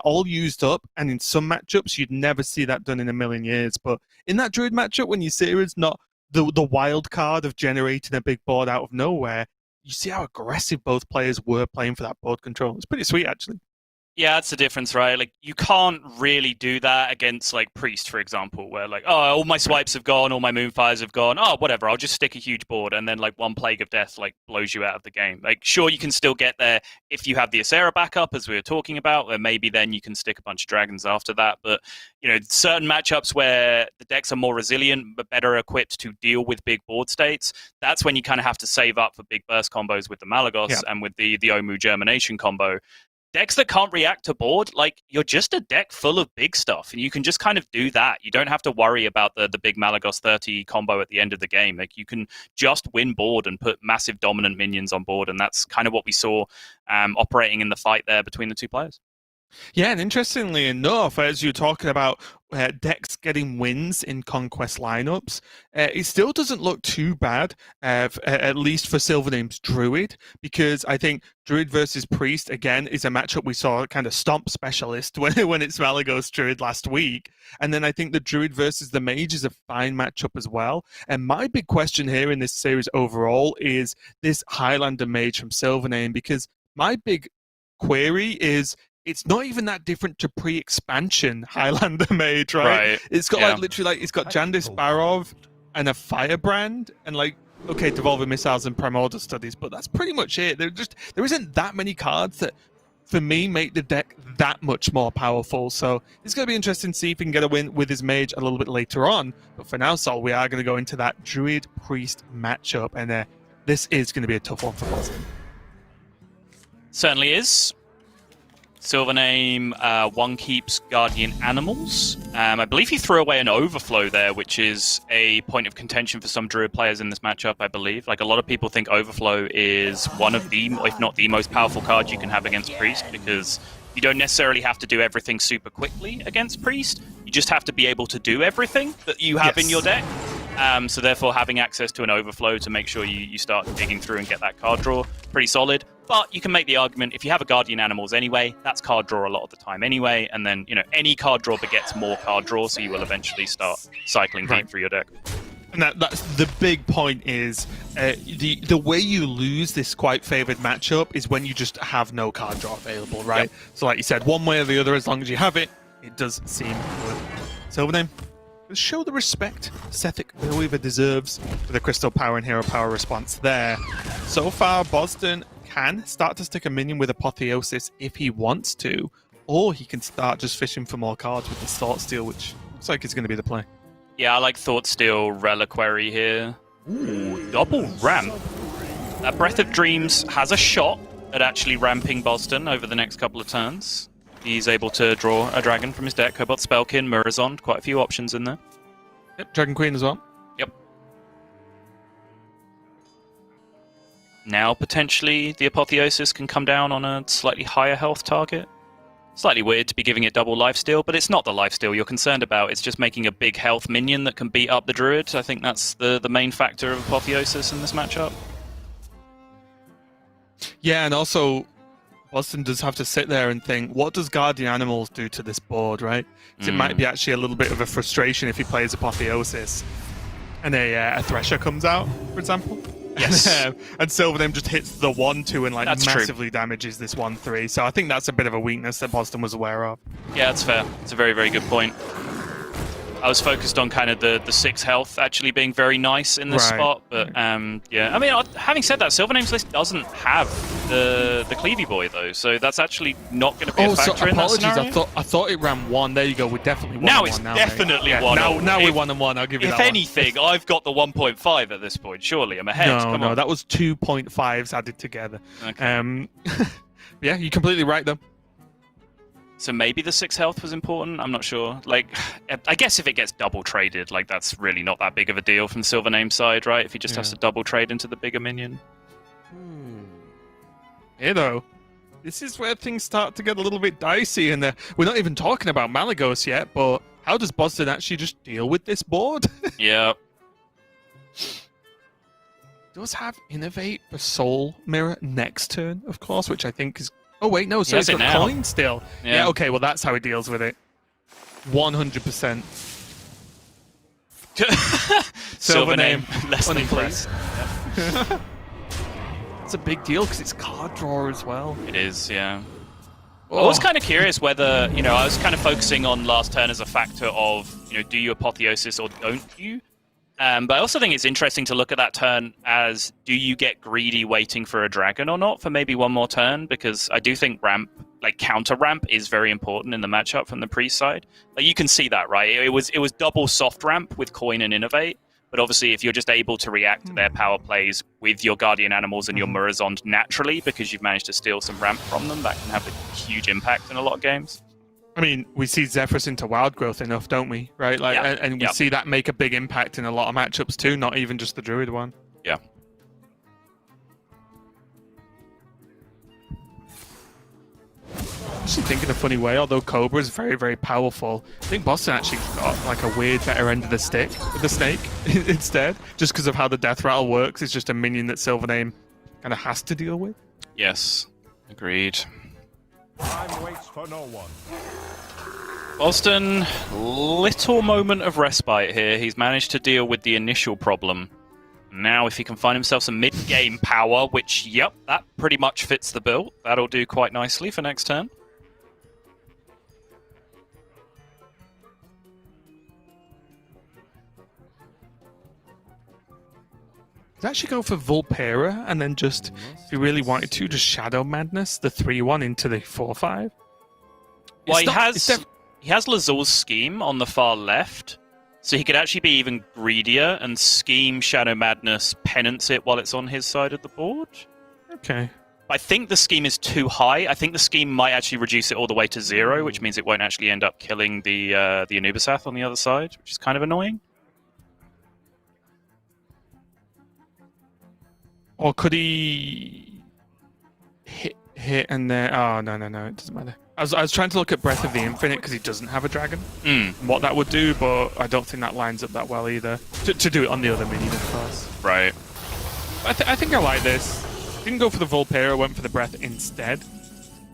all used up. And in some matchups, you'd never see that done in a million years. But in that Druid matchup, when Ysera's not the wild card of generating a big board out of nowhere, you see how aggressive both players were playing for that board control. It's pretty sweet, actually. Yeah, that's the difference, right? Like, you can't really do that against, like, Priest, for example, where, like, oh, all my swipes have gone, all my Moonfires have gone. Oh, whatever, I'll just stick a huge board, and then, like, one Plague of Death, like, blows you out of the game. Like, sure, you can still get there if you have the Ysera backup, as we were talking about, and maybe then you can stick a bunch of dragons after that. But, you know, certain matchups where the decks are more resilient but better equipped to deal with big board states, that's when you kind of have to save up for big burst combos with the Malagos and with the Omu Germination combo. Decks that can't react to board, like, you're just a deck full of big stuff, and you can just kind of do that. You don't have to worry about the big Malagos 30 combo at the end of the game. Like, you can just win board and put massive dominant minions on board, and that's kind of what we saw operating in the fight there between the two players. Yeah, and interestingly enough, as you're talking about decks getting wins in Conquest lineups, it still doesn't look too bad, at least for SilverName's Druid, because I think Druid versus Priest, again, is a matchup we saw kind of stomp specialist when it's Malagos Druid last week. And then I think the Druid versus the Mage is a fine matchup as well. And my big question here in this series overall is this Highlander Mage from SilverName, because my big query is, it's not even that different to pre-expansion Highlander Mage, right? It's got literally it's got Jandis Barov and a Firebrand and okay, Devolver Missiles and Primordial Studies, but that's pretty much it. There isn't that many cards that, for me, make the deck that much more powerful. So it's going to be interesting to see if he can get a win with his Mage a little bit later on. But for now, Sol, we are going to go into that Druid Priest matchup, and this is going to be a tough one for Bozzzton. Certainly is. SilverName, one keeps Guardian Animals. I believe he threw away an Overflow there, which is a point of contention for some Druid players in this matchup, I believe. Like, a lot of people think Overflow is one of the, if not the most powerful card you can have against Priest, because you don't necessarily have to do everything super quickly against Priest. You just have to be able to do everything that you have in your deck. So therefore, having access to an Overflow to make sure you start digging through and get that card draw, pretty solid. But you can make the argument, if you have a Guardian Animals anyway, that's card draw a lot of the time anyway, and then, you know, any card draw begets more card draw, so you will eventually start cycling deep through your deck. And that's the big point is, the way you lose this quite favored matchup is when you just have no card draw available, right? Yep. So like you said, one way or the other, as long as you have it, it does seem good. SilverName, show the respect Sethic Weaver deserves for the Crystal Power and Hero Power response there. So far, Bozzzton can start to stick a minion with Apotheosis if he wants to, or he can start just fishing for more cards with the Thought Steal, which looks like is going to be the play. Yeah, I like Thought Steal Reliquary here. Ooh, double ramp. That Breath of Dreams has a shot at actually ramping Bozzzton over the next couple of turns. He's able to draw a dragon from his deck. Cobalt Spellkin, Murazond, quite a few options in there. Yep, Dragon Queen as well. Yep. Now, potentially, the Apotheosis can come down on a slightly higher health target. Slightly weird to be giving it double lifesteal, but it's not the lifesteal you're concerned about. It's just making a big health minion that can beat up the Druid. I think that's the main factor of Apotheosis in this matchup. Yeah, and also, Bozzzton does have to sit there and think, what does Guardian Animals do to this board, right? Because it might be actually a little bit of a frustration if he plays Apotheosis and a Thresher comes out, for example. Yes. And SilverName just hits the 1-2 and like That's true. massively damages this 1-3. So I think that's a bit of a weakness that Bozzzton was aware of. Yeah, that's fair. It's a very, very good point. I was focused on kind of the 6 health actually being very nice in this Right. spot, but yeah. I mean, having said that, SilverName's list doesn't have the Cleavy Boy though, so that's actually not going to be a factor in that apologies. scenario. I thought it ran 1. There you go. We're definitely 1 Now and it's 1 now, definitely mate. 1. Now If- we're 1 and 1. I'll give you If that anything, I've got the 1.5 at this point. Surely I'm ahead. one. Come No, on. that was 2.5s added together. Okay. Yeah, you're completely right though. So maybe the 6 health was important. I'm not sure. Like, I guess if it gets double traded, like that's really not that big of a deal from SilverName's side, right? If he just has to double trade into the bigger minion. Here though, this is where things start to get a little bit dicey, and we're not even talking about Malagos yet. But how does Bozzzton actually just deal with this board? Yeah. Does have Innovate for Soul Mirror next turn, of course, which I think is. Oh wait, no, so has it's it got now. coin still. Yeah, okay, well that's how he deals with it. 100%. SilverName, less than unimpressed. impressed. It's a big deal because it's card draw as well. It is, yeah. Oh. I was kind of curious whether, I was kind of focusing on last turn as a factor of, do you Apotheosis or don't you? But I also think it's interesting to look at that turn as, do you get greedy waiting for a dragon or not for maybe one more turn? Because I do think ramp, like counter ramp, is very important in the matchup from the priest side. Like you can see that, right? It was double soft ramp with coin and innovate. But obviously, if you're just able to react to their power plays with your guardian animals and your Murazond naturally, because you've managed to steal some ramp from them, that can have a huge impact in a lot of games. I mean, we see Zephyrus into wild growth enough, don't we? Right? Like, Yeah. and we see that make a big impact in a lot of matchups too, not even just the Druid one. Yeah. Actually think in a funny way, although Cobra is very, very powerful, I think Bozzzton actually got like a weird better end of the stick with the snake instead, just because of how the death rattle works. It's just a minion that SilverName kind of has to deal with. Yes. Agreed. Time waits for no one. Bozzzton, little moment of respite here. He's managed to deal with the initial problem. Now, if he can find himself some mid-game power, which, yep, that pretty much fits the bill, that'll do quite nicely for next turn. Could actually go for Vulpera and then just, if you really wanted to, just Shadow Madness, the 3-1 into the 4-5. Well, It's he has Lazul's Scheme on the far left, so he could actually be even greedier and scheme Shadow Madness, penance it while it's on his side of the board. Okay. I think the scheme is too high. I think the scheme might actually reduce it all the way to 0, which means it won't actually end up killing the Anubisath on the other side, which is kind of annoying. Or could he hit and then... Oh, no, it doesn't matter. I was trying to look at Breath of the Infinite because he doesn't have a dragon. What that would do, but I don't think that lines up that well either. To do it on the other minion, of course. Right. I think I like this. Didn't go for the Vulpera, went for the Breath instead.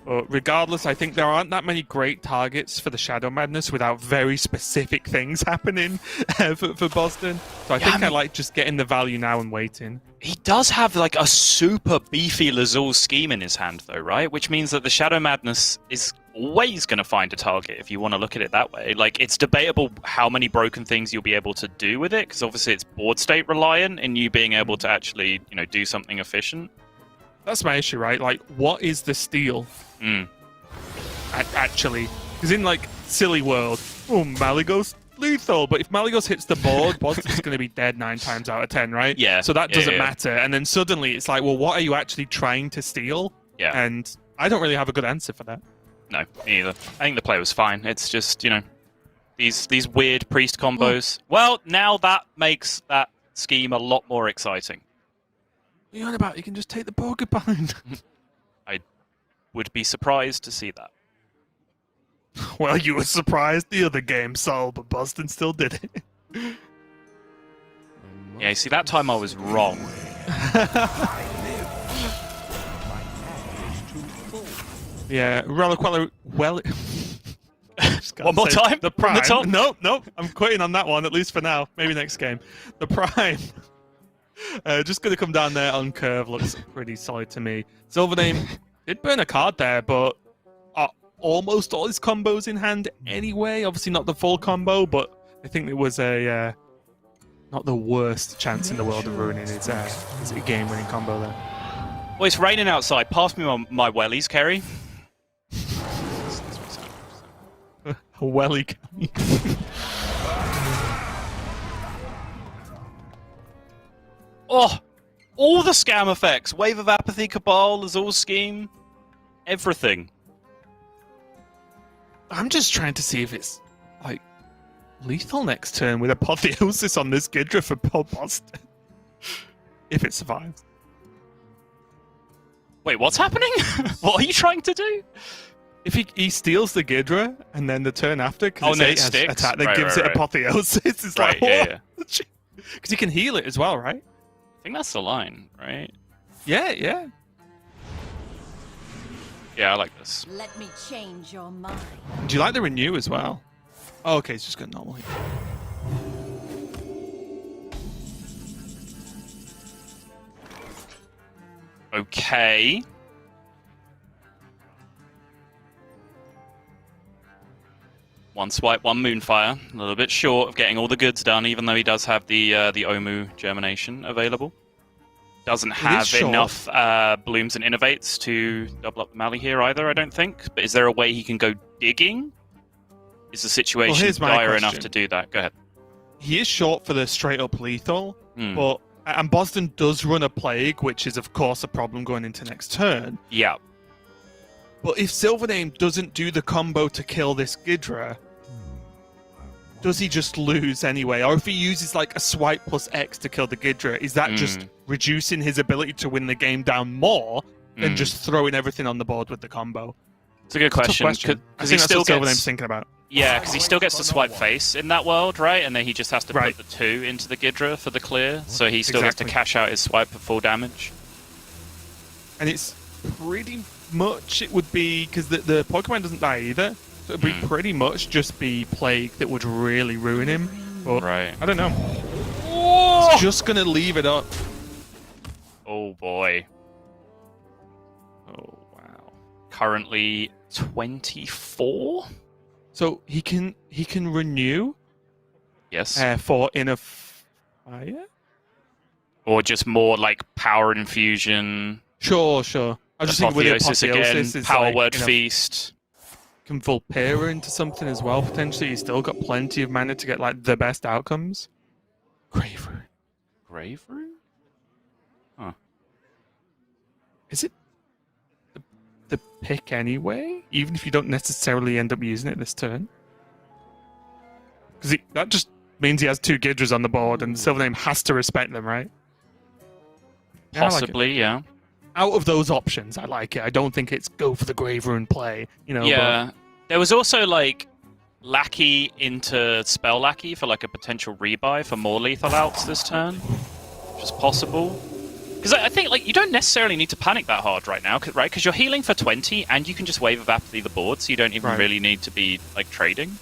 But regardless, I think there aren't that many great targets for the Shadow Madness without very specific things happening for Bozzzton. So I think I like just getting the value now and waiting. He does have like a super beefy Lazul Scheme in his hand, though, right? Which means that the Shadow Madness is always going to find a target if you want to look at it that way. Like, it's debatable how many broken things you'll be able to do with it, because obviously it's board state reliant in you being able to actually, do something efficient. That's my issue, right? Like, what is the steal? Actually, because in like silly world, Malagos lethal, but if Malagos hits the board, Bozzzton's going to be dead 9 times out of 10, right? Yeah. So that doesn't yeah. matter. And then suddenly it's like, well, what are you actually trying to steal? Yeah. And I don't really have a good answer for that. No, me either. I think the play was fine. It's just, these weird priest combos. Well, now that makes that scheme a lot more exciting. What are you on about? You can just take the Porcupine. I would be surprised to see that. Well, you were surprised the other game, Sol, but Bozzzton still did it. Yeah, see, that time I was wrong. Yeah, Reliquella. Well, One more time? The From Prime. the top? Nope. I'm quitting on that one, at least for now. Maybe next game. The Prime Just going to come down there on curve. Looks pretty solid to me. SilverName did burn a card there, but almost all his combos in hand anyway. Obviously not the full combo, but I think it was a not the worst chance in the world of ruining his game-winning combo there. Well, it's raining outside. Pass me my wellies, Kerry. Welly. Oh, all the scam effects. Wave of Apathy, Cabal, Azul Scheme. Everything. I'm just trying to see if it's like lethal next turn with Apotheosis on this Gidra for Bozzzton. If it survives. Wait, what's happening? What are you trying to do? If he steals the Gidra and then the turn after, because it has sticks? attack that Right, gives right, it Apotheosis, it's Right, like, yeah. Because he can heal it as well, right? I think that's the line, right? Yeah, yeah. Yeah, I like this. Let me change your mind. Do you like the renew as well? Oh, okay, it's just got normal. Okay. One swipe, one Moonfire. A little bit short of getting all the goods done, even though he does have the Omu Germination available. Doesn't have enough Blooms and Innovates to double up the Mali here either, I don't think. But is there a way he can go digging? Is the situation dire enough to do that? Go ahead. He is short for the straight-up lethal, but and Bozzzton does run a Plague, which is, of course, a problem going into next turn. Yeah. But if SilverName doesn't do the combo to kill this Gidra, does he just lose anyway? Or if he uses like a swipe plus X to kill the Gidra, is that just reducing his ability to win the game down more than just throwing everything on the board with the combo? It's a good question. I think he that's still what SilverName's thinking about. Yeah, because he still gets to swipe face in that world, right? And then he just has to put the 2 into the Gidra for the clear, so he still gets to cash out his swipe for full damage. And it's pretty much, it would be, because the Pokemon doesn't die either, so it would be pretty much just be Plague that would really ruin him. But I don't know. It's just going to leave it up. Oh boy. Oh wow. Currently 24? So he can renew. Yes. For inner fire. Or just more like power infusion. Sure. I was just thinking with Apotheosis again, power word feast. Can Vulpera into something as well potentially. He's still got plenty of mana to get like the best outcomes. Grave Rune. Grave Rune? Huh. Is it the pick anyway, even if you don't necessarily end up using it this turn? Because that just means he has 2 Gidras on the board, and SilverName has to respect them, right? Possibly, yeah. Out of those options, I like it. I don't think it's go for the Grave Rune play, you know. Yeah. There was also like Lackey into Spell Lackey for like a potential rebuy for more lethal outs this turn, which is possible. Because I think like you don't necessarily need to panic that hard right now, right? Because you're healing for 20, and you can just Wave of Apathy the board, so you don't even really need to be like trading.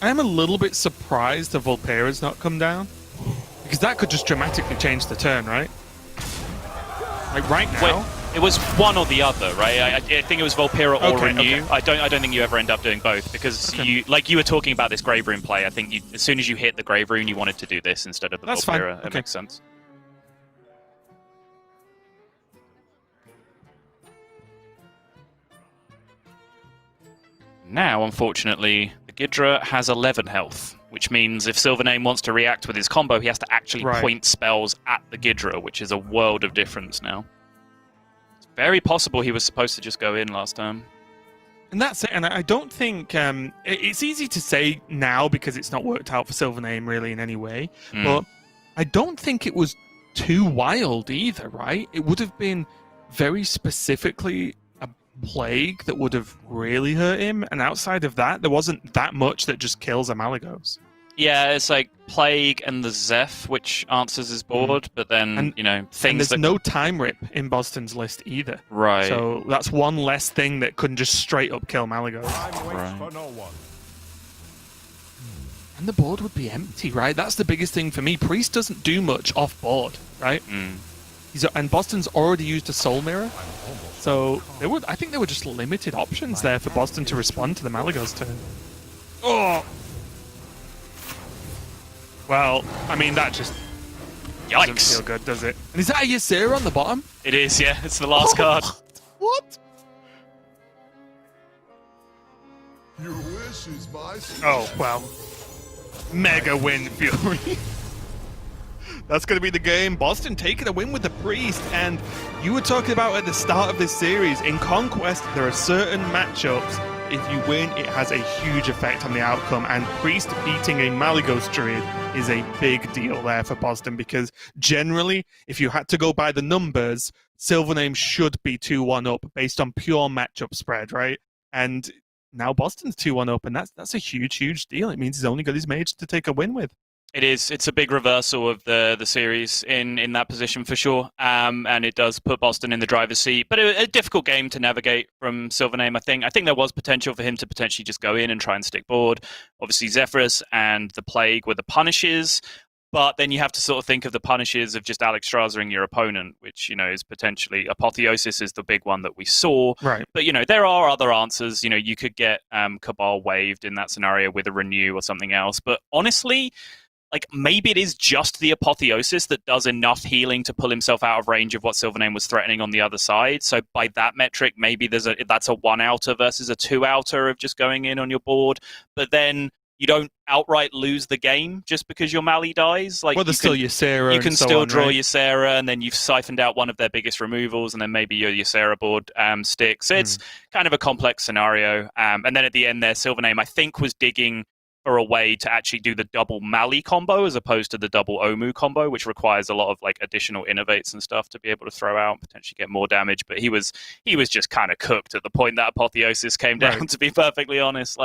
I am a little bit surprised the Vulpera's not come down, because that could just dramatically change the turn, right? Like right now. Wait, it was one or the other, right? I think it was Vulpera or Renew. Okay. I don't think you ever end up doing both, because you were talking about this Grave Rune play. I think as soon as you hit the Grave Rune, you wanted to do this instead of the Vulpera. Fine. It makes sense. Now, unfortunately, the Gidra has 11 health, which means if SilverName wants to react with his combo, he has to actually point spells at the Gidra, which is a world of difference now. It's very possible he was supposed to just go in last time. And that's it. And I don't think it's easy to say now because it's not worked out for SilverName really in any way. But I don't think it was too wild either, right? It would have been very specifically a Plague that would have really hurt him. And outside of that, there wasn't that much that just kills a Malygos. Yeah, it's like Plague and the Zeph, which answers his board, but then, things and there's no time rip in Bozzzton's list either. Right. So that's one less thing that couldn't just straight up kill Malygos. Time waits for no one. and the board would be empty, right? That's the biggest thing for me. Priest doesn't do much off board, right? And Bozzzton's already used a Soul Mirror, so I think there were just limited options there for Bozzzton to respond to the Malygos turn. Oh! Well, I mean, that just doesn't feel good, does it? And is that a Ysera on the bottom? It is, yeah. It's the last card. What? Your wish is my Oh, well. Mega win, Fury. That's going to be the game. Bozzzton taking a win with the Priest. And you were talking about at the start of this series, in Conquest, there are certain matchups. If you win, it has a huge effect on the outcome. And Priest beating a Malygos Druid is a big deal there for Bozzzton, because generally, if you had to go by the numbers, SilverName should be 2-1 up based on pure matchup spread, right? And now Bozzzton's 2-1 up, and that's a huge, huge deal. It means he's only got his mage to take a win with. It is. It's a big reversal of the series in that position for sure, and it does put Bozzzton in the driver's seat. But a difficult game to navigate from SilverName. I think there was potential for him to potentially just go in and try and stick board. Obviously, Zephyrus and the Plague were the punishes, but then you have to sort of think of the punishes of just Alex Strasering your opponent, which is potentially Apotheosis is the big one that we saw. Right. But there are other answers. You could get Cabal waived in that scenario with a renew or something else. But honestly, maybe it is just the Apotheosis that does enough healing to pull himself out of range of what SilverName was threatening on the other side. So by that metric, maybe that's a 1-outer versus a 2-outer of just going in on your board. But then you don't outright lose the game just because your Mali dies. Well, there's still Ysera. You can still draw Ysera, and then you've siphoned out one of their biggest removals, and then maybe your Ysera board sticks. So it's kind of a complex scenario. And then at the end there, SilverName, I think, was digging for a way to actually do the double Mali combo as opposed to the double Omu combo, which requires a lot of additional innovates and stuff to be able to throw out and potentially get more damage. But he was just kind of cooked at the point that Apotheosis came down, right. To be perfectly honest.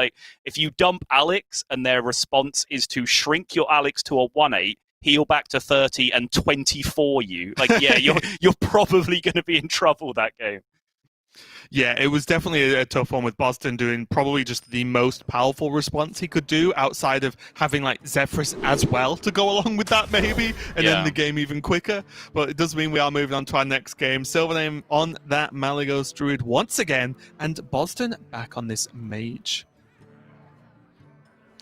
If you dump Alex and their response is to shrink your Alex to a 1/8, heal back to 30 and 24 you, you're probably going to be in trouble that game. Yeah, it was definitely a tough one with Bozzzton doing probably just the most powerful response he could do outside of having Zephyrus as well to go along with that maybe and end the game even quicker. But it does mean we are moving on to our next game. SilverName on that Malygos Druid once again, and Bozzzton back on this mage.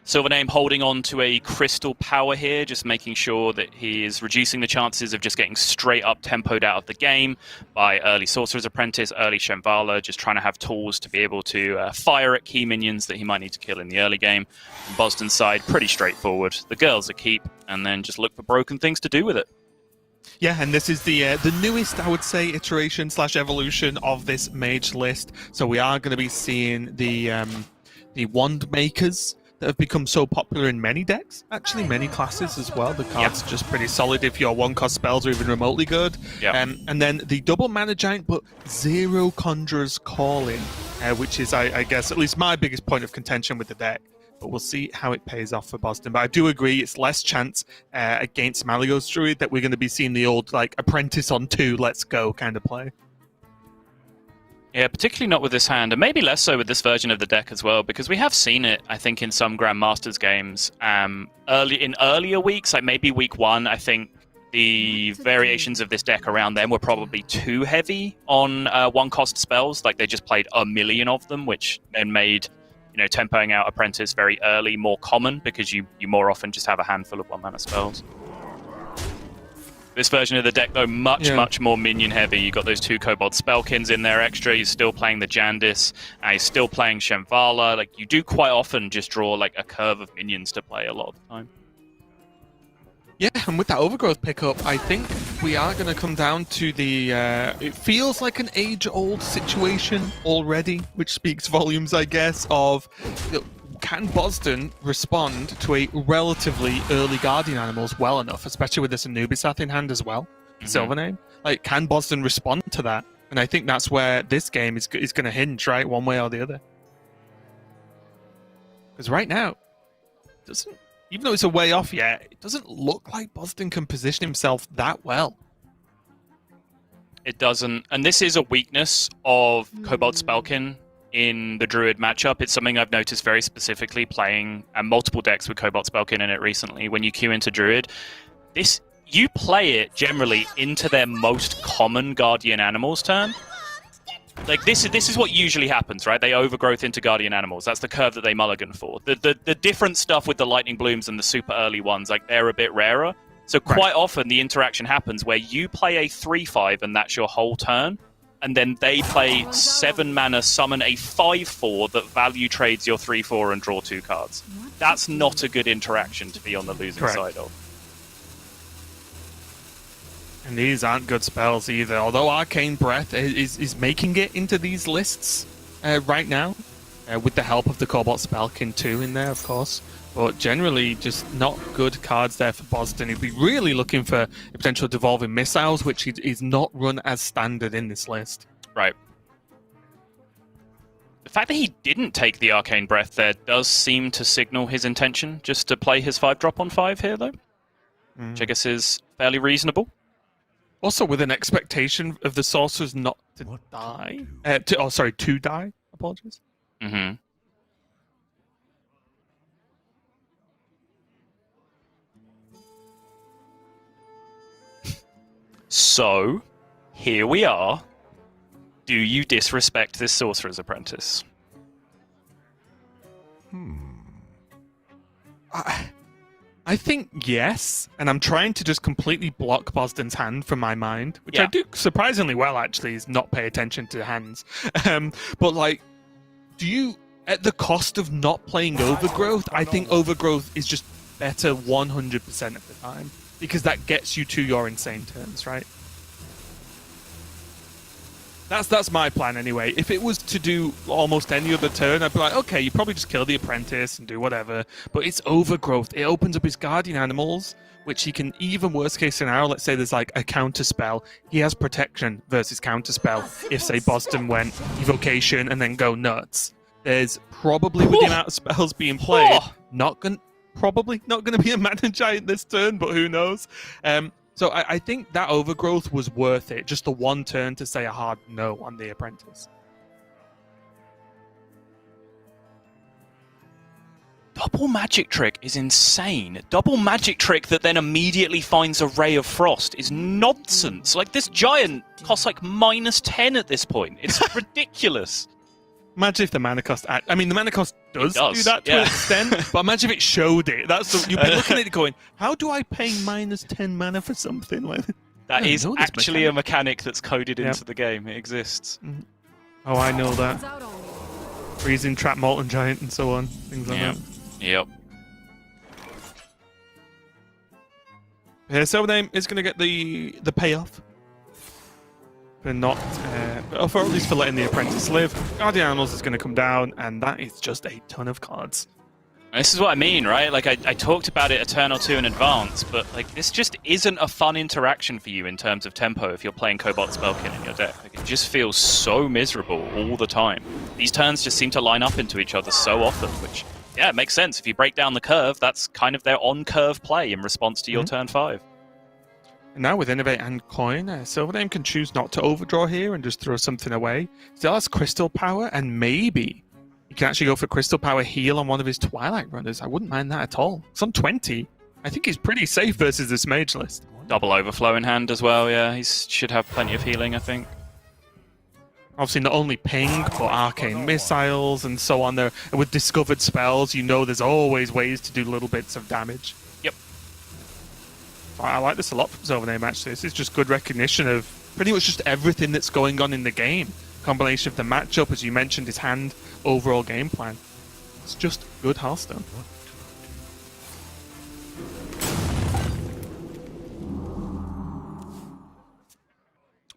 SilverName holding on to a crystal power here, just making sure that he is reducing the chances of just getting straight up tempoed out of the game by early Sorcerer's Apprentice, early Shemvala, just trying to have tools to be able to fire at key minions that he might need to kill in the early game. On Bozzzton's side, pretty straightforward. The girls are keep, and then just look for broken things to do with it. Yeah, and this is the newest, I would say, iteration / evolution of this mage list. So we are going to be seeing the wand makers that have become so popular in many decks, actually many classes as well. The card's just pretty solid if your 1-cost spells are even remotely good. And then the double mana giant, but 0 Conjurer's Calling, which is, I guess, at least my biggest point of contention with the deck. But we'll see how it pays off for Bozzzton. But I do agree, it's less chance against Malygos Druid that we're going to be seeing the old, Apprentice on 2, let's go kind of play. Yeah, particularly not with this hand, and maybe less so with this version of the deck as well, because we have seen it, I think, in some Grandmasters games. Earlier weeks, maybe week 1, I think the variations of this deck around then were probably too heavy on 1-cost spells. They just played a million of them, which then made tempoing out Apprentice very early more common, because you more often just have a handful of 1-mana spells. This version of the deck, though, much more minion heavy. You've got those 2 Kobold Spellkins in there extra. You're still playing the Jandis. You're still playing Shemvala. You do quite often just draw a curve of minions to play a lot of the time. Yeah, and with that Overgrowth pickup, I think we are going to come down to the... it feels like an age-old situation already, which speaks volumes, I guess, of... Can Bozzzton respond to a relatively early Guardian Animals well enough, especially with this Anubisath in hand as well? SilverName? Can Bozzzton respond to that? And I think that's where this game is going to hinge, right? One way or the other. Because right now, even though it's a way off yet, it doesn't look like Bozzzton can position himself that well. It doesn't. And this is a weakness of Kobold Spellkin in the Druid matchup. It's something I've noticed very specifically playing multiple decks with Cobalt Spellkin in it recently. When you queue into Druid, you play it generally into their most common Guardian Animals turn. Like this is what usually happens, right? They overgrowth into Guardian Animals. That's the curve that they mulligan for. The different stuff with the Lightning Blooms and the super early ones, like they're a bit rarer. So quite often the interaction happens where you play a 3/5 and that's your whole turn, and then they play 7 mana, summon a 5/4 that value trades your 3/4 and draw 2 cards. That's not a good interaction to be on the losing side of. And these aren't good spells either, although Arcane Breath is making it into these lists right now, with the help of the Cobalt Spellkin 2 in there, of course. But generally, just not good cards there for Bozzzton. He'd be really looking for potential Devolving Missiles, which is not run as standard in this list. Right. The fact that he didn't take the Arcane Breath there does seem to signal his intention just to play his 5-drop on 5 here, though. Which I guess is fairly reasonable. Also, with an expectation of the sorcerers not to die. To die. Apologies. Mm-hmm. So, here we are. Do you disrespect this Sorcerer's Apprentice? I think yes, and I'm trying to just completely block Bozzdon's hand from my mind, which I do surprisingly well, actually, is not pay attention to hands. But, like, do you, at the cost of not playing Overgrowth, I think Overgrowth is just better 100% of the time, because that gets you to your insane turns, right? That's my plan anyway. If it was to do almost any other turn, I'd be like, okay, you probably just kill the apprentice and do whatever. But it's Overgrowth. It opens up his guardian animals, which he can, even worst case scenario, let's say there's like a counter spell. He has protection versus counter spell. If, say, Bozzdton went evocation and then go nuts, there's probably, with the amount of spells being played, probably not going to be a mana giant this turn, but who knows? So I think that Overgrowth was worth it, just the one turn to say a hard no on the Apprentice. Double Magic Trick is insane. Double Magic Trick that then immediately finds a Ray of Frost is nonsense. Like, this giant costs like -10 at this point. It's ridiculous. Imagine if the mana cost... I mean, the mana cost does do that to an extent, but imagine if it showed it. You'd be looking at it going, how do I pay -10 mana for something? Like, that is actually a mechanic that's coded into the game. It exists. Oh, I know that. Freezing, Trap, Molten Giant, and so on. Things like that. Yep. SilverName is going to get the payoff. For not, for at least for letting the apprentice live. Guardian Animals is going to come down, and that is just a ton of cards. This is what I mean, right? Like, I talked about it a turn or two in advance, but like, this just isn't a fun interaction for you in terms of tempo if you're playing Cobalt Spellkin in your deck. Like, it just feels so miserable all the time. These turns just seem to line up into each other so often, which, yeah, it makes sense. If you break down the curve, that's kind of their on-curve play in response to your turn 5. And now with Innovate and Coin, SilverName can choose not to overdraw here and just throw something away. Still has Crystal Power, and maybe he can actually go for Crystal Power heal on one of his Twilight Runners. I wouldn't mind that at all. Some 20. I think he's pretty safe versus this mage list. Double Overflow in hand as well, yeah. He should have plenty of healing, I think. Obviously, not only ping, but arcane missiles and so on there. And with discovered spells, you know there's always ways to do little bits of damage. Yep. I like this a lot from SilverName, actually. This is just good recognition of pretty much just everything that's going on in the game. Combination of the matchup, as you mentioned, his hand, overall game plan. It's just good Hearthstone.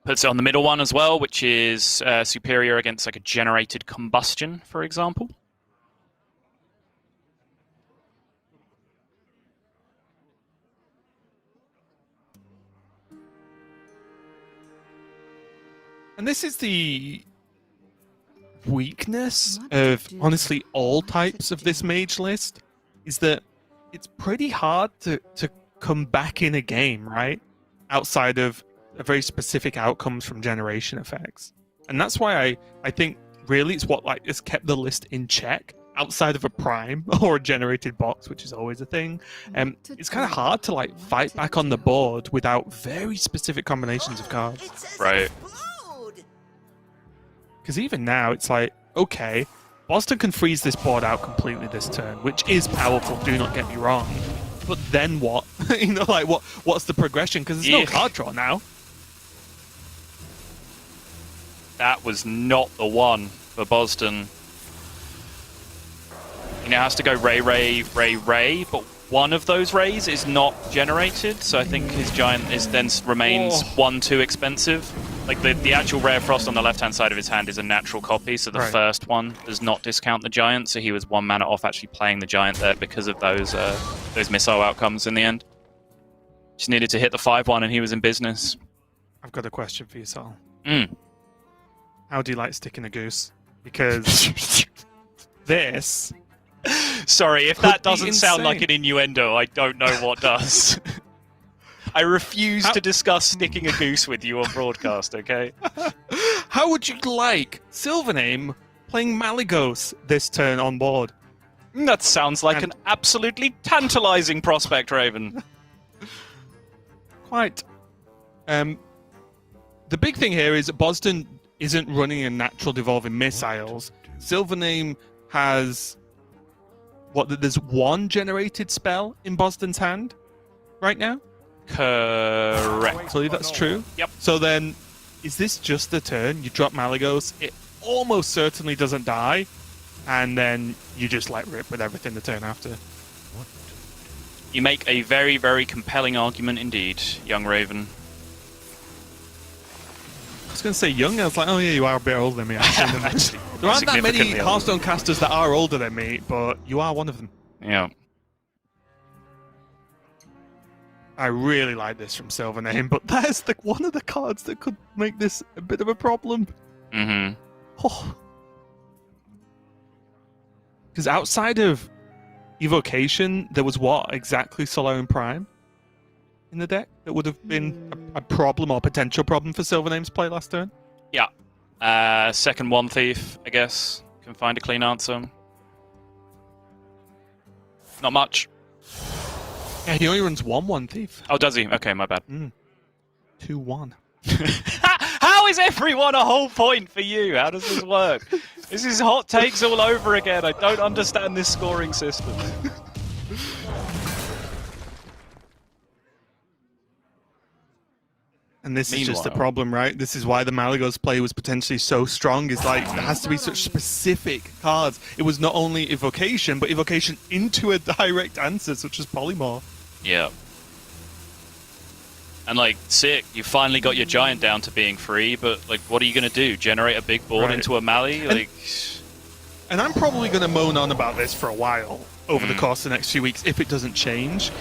Puts it on the middle one as well, which is superior against like a generated combustion, for example. And this is the weakness of, honestly, all types of this mage list, is that it's pretty hard to come back in a game, right? Outside of very specific outcomes from generation effects. And that's why I think really it's what like has kept the list in check outside of a prime or a generated box, which is always a thing. It's kind of hard to like fight back on the board without very specific combinations of cards. Right. Because even now, it's like, okay, Bozzzton can freeze this board out completely this turn, which is powerful, do not get me wrong. But then what? You know, like, what's the progression? Because there's no card draw now. That was not the one for Bozzzton. He now has to go Ray, but one of those Rays is not generated, so I think his Giant remains 1-2 expensive. Like, the actual Rare Frost on the left-hand side of his hand is a natural copy, so the first one does not discount the Giant, so he was 1 mana off actually playing the Giant there because of those missile outcomes in the end. Just needed to hit the 5-1 and he was in business. I've got a question for you, Sol. Mm. How do you like sticking a goose? Because this... Sorry, if that doesn't sound like an innuendo, I don't know what does. I refuse to discuss sticking a goose with you on broadcast, okay? How would you like SilverName playing Malygos this turn on board? That sounds like an absolutely tantalizing prospect, Raven. Quite. The big thing here is that Bozzzton isn't running a natural devolving missiles. SilverName has... there's 1 generated spell in Bozzzton's hand right now? Correct. I believe that's true. Yep. So then, is this just the turn? You drop Malygos, it almost certainly doesn't die, and then you just let rip with everything the turn after. You make a very, very compelling argument indeed, young Raven. I was going to say young, I was like, oh yeah, you are a bit older than me. Actually. There aren't that many Hearthstone casters that are older than me, but you are one of them. Yeah. I really like this from SilverName, but that's one of the cards that could make this a bit of a problem. Mm-hmm. Oh. Because outside of Evocation, there was what exactly Solarium Prime in the deck that would have been a problem or potential problem for SilverName's play last turn? Yeah. Second One Thief, I guess. Can find a clean answer. Not much. Yeah, he only runs 1/1 Thief. Oh, does he? Okay, my bad. 2/1. How is everyone a whole point for you? How does this work? This is hot takes all over again. I don't understand this scoring system. And this is just the problem, right? This is why the Malygos play was potentially so strong. Is like there has to be such specific cards. It was not only Evocation, but Evocation into a direct answer, such as Polymorph. Yeah. And like, sick, you finally got your Giant down to being free, but like, what are you going to do? Generate a big board into a Mally? Like... And I'm probably going to moan on about this for a while over the course of the next few weeks if it doesn't change.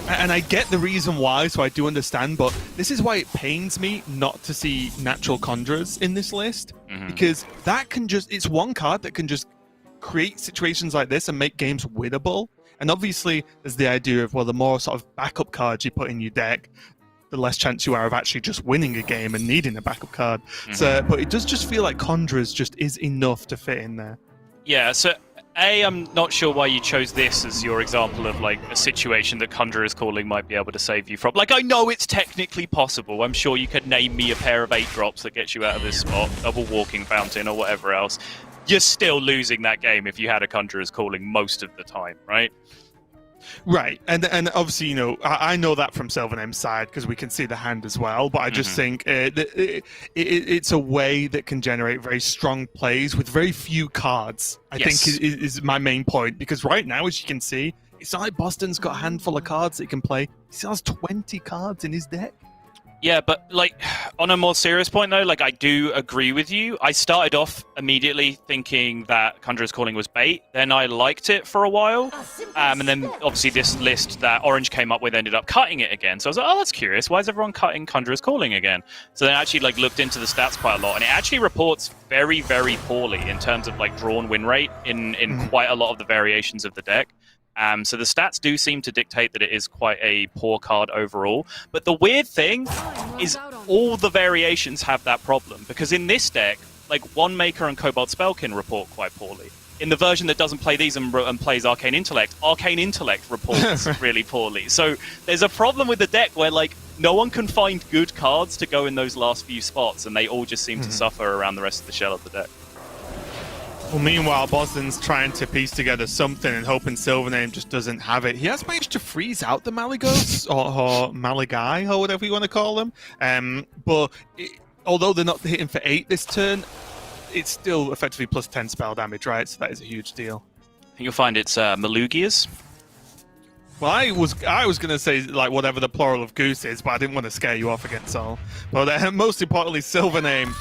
And I get the reason why, so I do understand, but this is why it pains me not to see natural Conjurers in this list, because that can just, it's one card that can just create situations like this and make games winnable. And obviously, there's the idea of, well, the more sort of backup cards you put in your deck, the less chance you are of actually just winning a game and needing a backup card. So, but it does just feel like Conjurers just is enough to fit in there. Yeah, so I'm not sure why you chose this as your example of like a situation that Conjurer's Calling might be able to save you from. Like, I know it's technically possible. I'm sure you could name me a pair of 8-drops that gets you out of this spot, double Walking Fountain or whatever else. You're still losing that game if you had a Conjurer's Calling most of the time, right? Right, and obviously, you know, I know that from SilverName's side because we can see the hand as well, but I just think it's a way that can generate very strong plays with very few cards, I think is my main point, because right now, as you can see, it's not like Bozzzton's got a handful of cards that he can play. He still has 20 cards in his deck. Yeah, but like on a more serious point though, like I do agree with you. I started off immediately thinking that Conjurer's Calling was bait. Then I liked it for a while. And then obviously this list that Orange came up with ended up cutting it again. So I was like, oh, that's curious. Why is everyone cutting Conjurer's Calling again? So then I actually like looked into the stats quite a lot, and it actually reports very, very poorly in terms of like drawn win rate in quite a lot of the variations of the deck. So the stats do seem to dictate that it is quite a poor card overall. But the weird thing is all the variations have that problem. Because in this deck, like One Maker and Cobalt Spellkin report quite poorly. In the version that doesn't play these and plays Arcane Intellect reports really poorly. So there's a problem with the deck where like no one can find good cards to go in those last few spots, and they all just seem to suffer around the rest of the shell of the deck. Well, meanwhile, Bozzzton's trying to piece together something and hoping SilverName just doesn't have it. He has managed to freeze out the Malygos, or Malagai, or whatever you want to call them. Although they're not hitting for 8 this turn, it's still effectively plus 10 spell damage, right? So that is a huge deal. I think you'll find it's Malugias. Well, I was going to say like whatever the plural of goose is, but I didn't want to scare you off against all. But most importantly, SilverName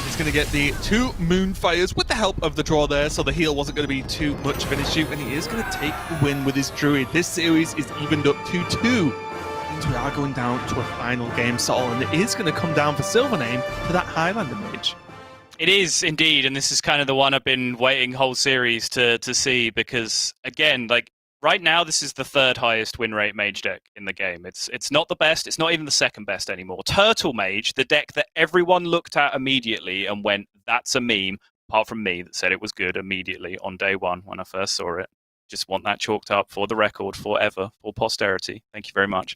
is going to get the 2 Moonfires with the help of the draw there, so the heal wasn't going to be too much of an issue, and he is going to take the win with his Druid. This series is evened up 2-2. Means we are going down to a final game, Sol, and it is going to come down for SilverName to that Highlander Mage. It is indeed, and this is kind of the one I've been waiting whole series to see, because again, like right now, this is the 3rd highest win rate mage deck in the game. It's not the best. It's not even the 2nd best anymore. Turtle Mage, the deck that everyone looked at immediately and went, "That's a meme," apart from me that said it was good immediately on day one when I first saw it. Just want that chalked up for the record forever, for posterity. Thank you very much.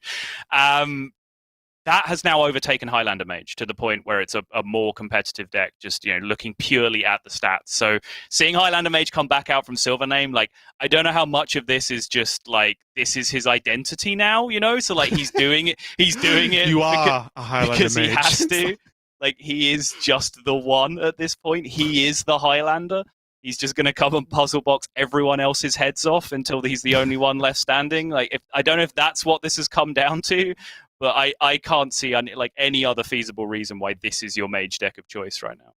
That has now overtaken Highlander Mage to the point where it's a more competitive deck, just looking purely at the stats. So seeing Highlander Mage come back out from SilverName, like I don't know how much of this is just like this is his identity now, So like he's doing it. He's doing it. You are a Highlander because Mage. He has to. Like he is just the one at this point. He is the Highlander. He's just going to come and puzzle box everyone else's heads off until he's the only one left standing. Like I don't know if that's what this has come down to. But I can't see any other feasible reason why this is your mage deck of choice right now.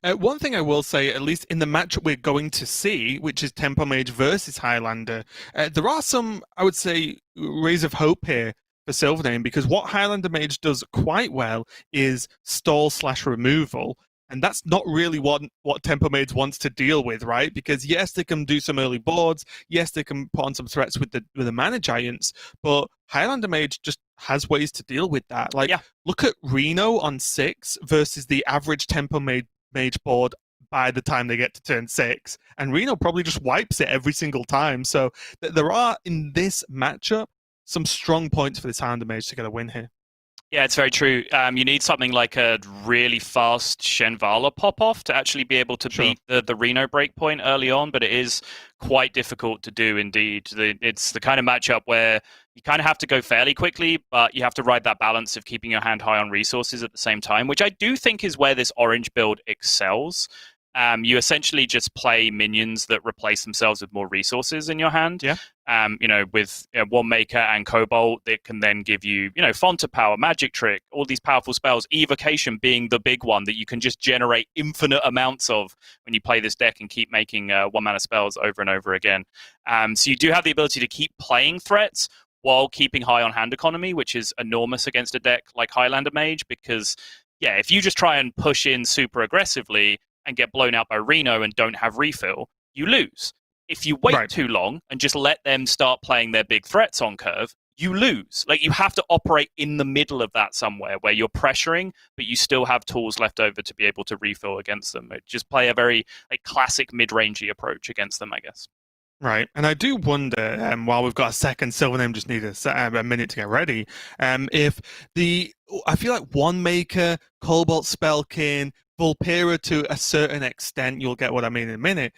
Right. One thing I will say, at least in the matchup we're going to see, which is Tempo Mage versus Highlander, there are some, I would say, rays of hope here for SilverName, because what Highlander Mage does quite well is stall/removal. And that's not really what Tempo Mage wants to deal with, right? Because yes, they can do some early boards. Yes, they can put on some threats with the Mana Giants. But Highlander Mage just has ways to deal with that. Look at Reno on 6 versus the average Tempo Mage board by the time they get to turn 6. And Reno probably just wipes it every single time. So there are, in this matchup, some strong points for this Highlander Mage to get a win here. Yeah, it's very true. You need something like a really fast Shenvala pop-off to actually be able to beat the Reno breakpoint early on, but it is quite difficult to do indeed. It's the kind of matchup where you kind of have to go fairly quickly, but you have to ride that balance of keeping your hand high on resources at the same time, which I do think is where this orange build excels. You essentially just play minions that replace themselves with more resources in your hand. Yeah. With One Maker and Cobalt, that can then give you, Font of Power, Magic Trick, all these powerful spells, Evocation being the big one that you can just generate infinite amounts of when you play this deck and keep making 1-mana spells over and over again. So you do have the ability to keep playing threats while keeping high on hand economy, which is enormous against a deck like Highlander Mage, because, if you just try and push in super aggressively and get blown out by Reno and don't have refill, you lose. If you wait too long and just let them start playing their big threats on curve, you lose. Like, you have to operate in the middle of that somewhere where you're pressuring, but you still have tools left over to be able to refill against them. Just play a very classic mid-rangey approach against them, I guess. Right, and I do wonder, while we've got a second, SilverName just need a minute to get ready, I feel like One Maker, Cobalt Spellkin, Vulpera to a certain extent, you'll get what I mean in a minute.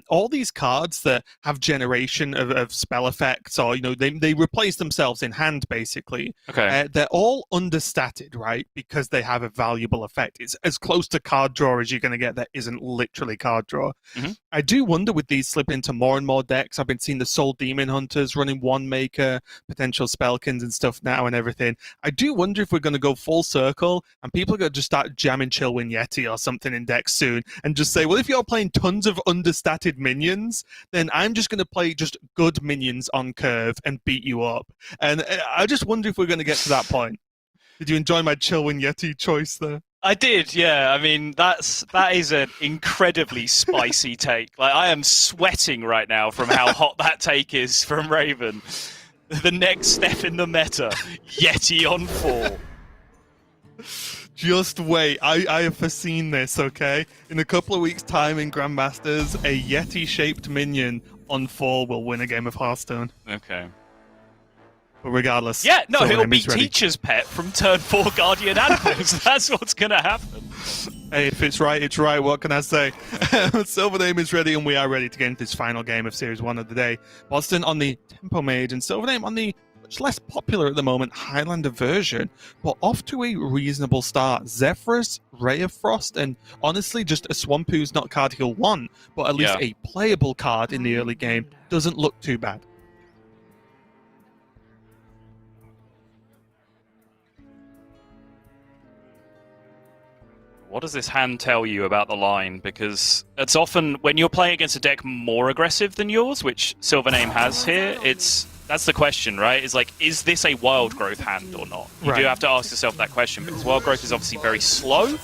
All these cards that have generation of spell effects, or they replace themselves in hand basically. Okay. They're all understated, right? Because they have a valuable effect. It's as close to card draw as you're going to get that isn't literally card draw. Mm-hmm. I do wonder with these slipping into more and more decks. I've been seeing the Soul Demon Hunters running One Maker, potential Spellkins and stuff now and everything. I do wonder if we're going to go full circle and people are going to just start jamming Chillwind Yeti or something in decks soon and just say, well, if you're playing tons of understated minions, then I'm just going to play just good minions on curve and beat you up. And I just wonder if we're going to get to that point. Did you enjoy my Chillwind Yeti choice there? I did, yeah. I mean, that is an incredibly spicy take. Like, I am sweating right now from how hot that take is from Raven. The next step in the meta, Yeti on 4. Just wait. I have foreseen this, okay? In a couple of weeks' time in Grandmasters, a Yeti-shaped minion on 4 will win a game of Hearthstone. Okay. But regardless... Yeah, no, he'll SilverName be is ready. Teacher's Pet from turn 4 Guardian Animals. That's what's going to happen. Hey, if it's right, it's right. What can I say? SilverName is ready, and we are ready to get into this final game of Series 1 of the day. Bozzzton on the Tempo Mage, and SilverName on the much less popular at the moment Highlander version, but off to a reasonable start. Zephyrus, Ray of Frost, and honestly just a Swampu's not card he'll want, but at least a playable card in the early game. Doesn't look too bad. What does this hand tell you about the line? Because it's often, when you're playing against a deck more aggressive than yours, which SilverName has here, that's the question, right? Is like, is this a wild growth hand or not? You do have to ask yourself that question, because wild growth is obviously very slow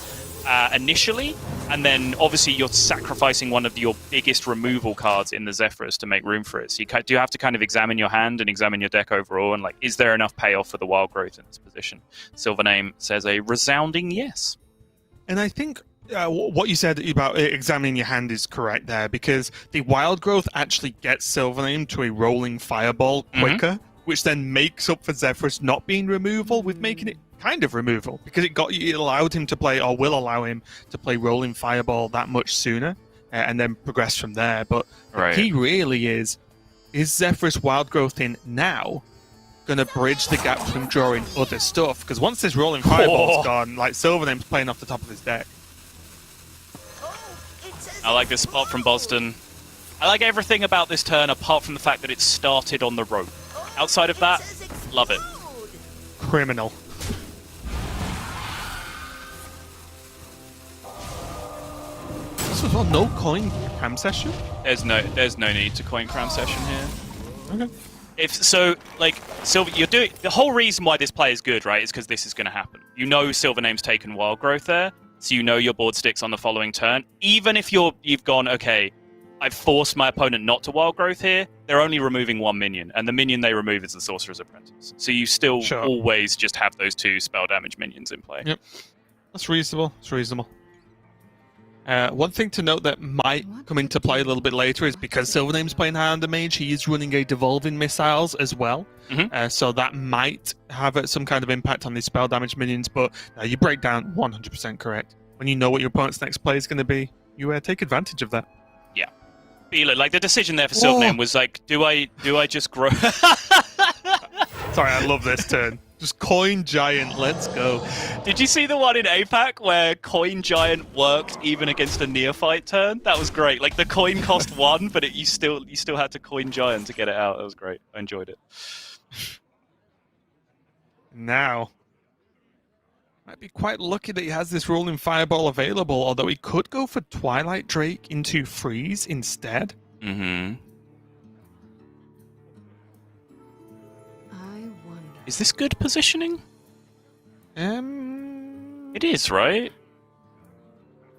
initially, and then obviously you're sacrificing one of your biggest removal cards in the Zephyrus to make room for it. So you do have to kind of examine your hand and examine your deck overall, and like, is there enough payoff for the wild growth in this position? SilverName says a resounding yes. And I think what you said about examining your hand is correct there, because the wild growth actually gets SilverName to a rolling fireball quicker, which then makes up for Zephyrus not being removal with making it kind of removal, because it allowed him to play, or will allow him to play rolling fireball that much sooner and then progress from there. But the key really is Zephyrus wild growth in now going to bridge the gap from drawing other stuff? Because once this rolling fireball's gone, like, SilverName's playing off the top of his deck. I like this spot from Bozzzton. I like everything about this turn apart from the fact that it started on the rope. Outside of that, love it. Criminal. This was no coin cram session? There's no need to coin crown session here. Okay. If so, like, Silver, you're doing the whole reason why this play is good, right? Is because this is going to happen. You know, SilverName's taken wild growth there, so you know your board sticks on the following turn. Even if you've gone, okay, I've forced my opponent not to wild growth here. They're only removing one minion, and the minion they remove is the Sorcerer's Apprentice. So you still always just have those 2 spell damage minions in play. Yep, that's reasonable. It's reasonable. One thing to note that might come into play a little bit later is because SilverName's playing Highlander Mage, he is running a Devolving Missiles as well. So that might have some kind of impact on these spell damage minions, but you break down 100% correct. When you know what your opponent's next play is going to be, you take advantage of that. Yeah. Like, the decision there for SilverName was like, do I just grow... Sorry, I love this turn. Just Coin Giant, let's go. Did you see the one in APAC where Coin Giant worked even against a neophyte turn? That was great. Like, the coin cost 1, but you still had to Coin Giant to get it out. That was great. I enjoyed it. Now, might be quite lucky that he has this rolling fireball available, although he could go for Twilight Drake into Freeze instead. Is this good positioning? It is, right?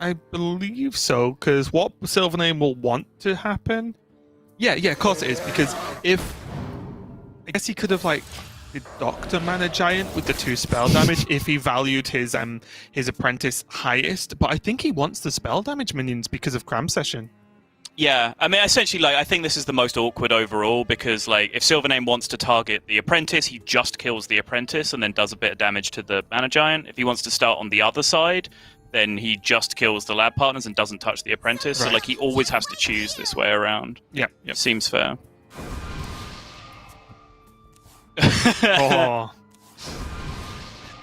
I believe so, because what SilverName will want to happen... Yeah, of course it is, because if... I guess he could have, like, did Doctor Mana Giant with the 2 spell damage if he valued his apprentice highest, but I think he wants the spell damage minions because of Cram Session. Yeah, I mean, essentially, like, I think this is the most awkward overall, because, like, if SilverName wants to target the Apprentice, he just kills the Apprentice and then does a bit of damage to the Mana Giant. If he wants to start on the other side, then he just kills the Lab Partners and doesn't touch the Apprentice. So, like, he always has to choose this way around. Yep. Seems fair.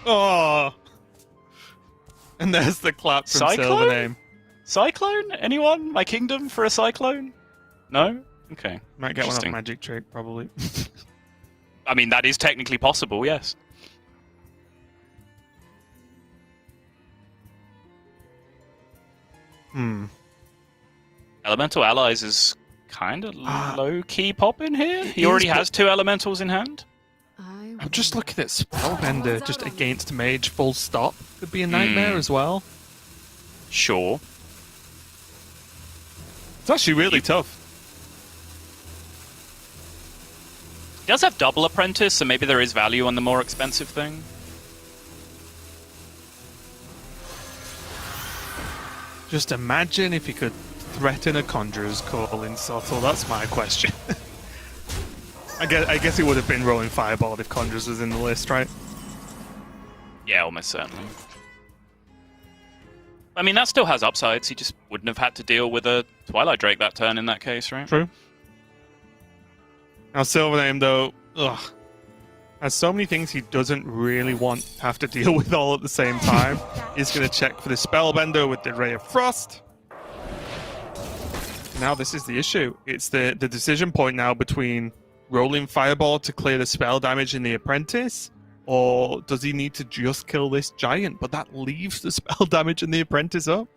Oh. And there's the clap from SilverName. Cyclone? Anyone? My kingdom for a Cyclone? No? Okay. Might get one of Magic Trick, probably. I mean, that is technically possible, yes. Elemental Allies is kind of low-key popping here. He already has 2 Elementals in hand. I'm just looking at Spellbender just against Mage, full stop. Could be a nightmare as well. Sure. It's actually really tough. He does have double Apprentice, so maybe there is value on the more expensive thing. Just imagine if he could threaten a Conjurer's Call in Subtle. That's my question. I guess it would have been rolling Fireball if Conjurers was in the list, right? Yeah, almost certainly. I mean, that still has upsides. He just wouldn't have had to deal with a Twilight Drake that turn in that case, right? True. Now, SilverName, though, has so many things he doesn't really want to have to deal with all at the same time. He's going to check for the Spellbender with the Ray of Frost. Now this is the issue. It's the decision point now between rolling Fireball to clear the spell damage in the Apprentice, or does he need to just kill this Giant? But that leaves the spell damage in the Apprentice up.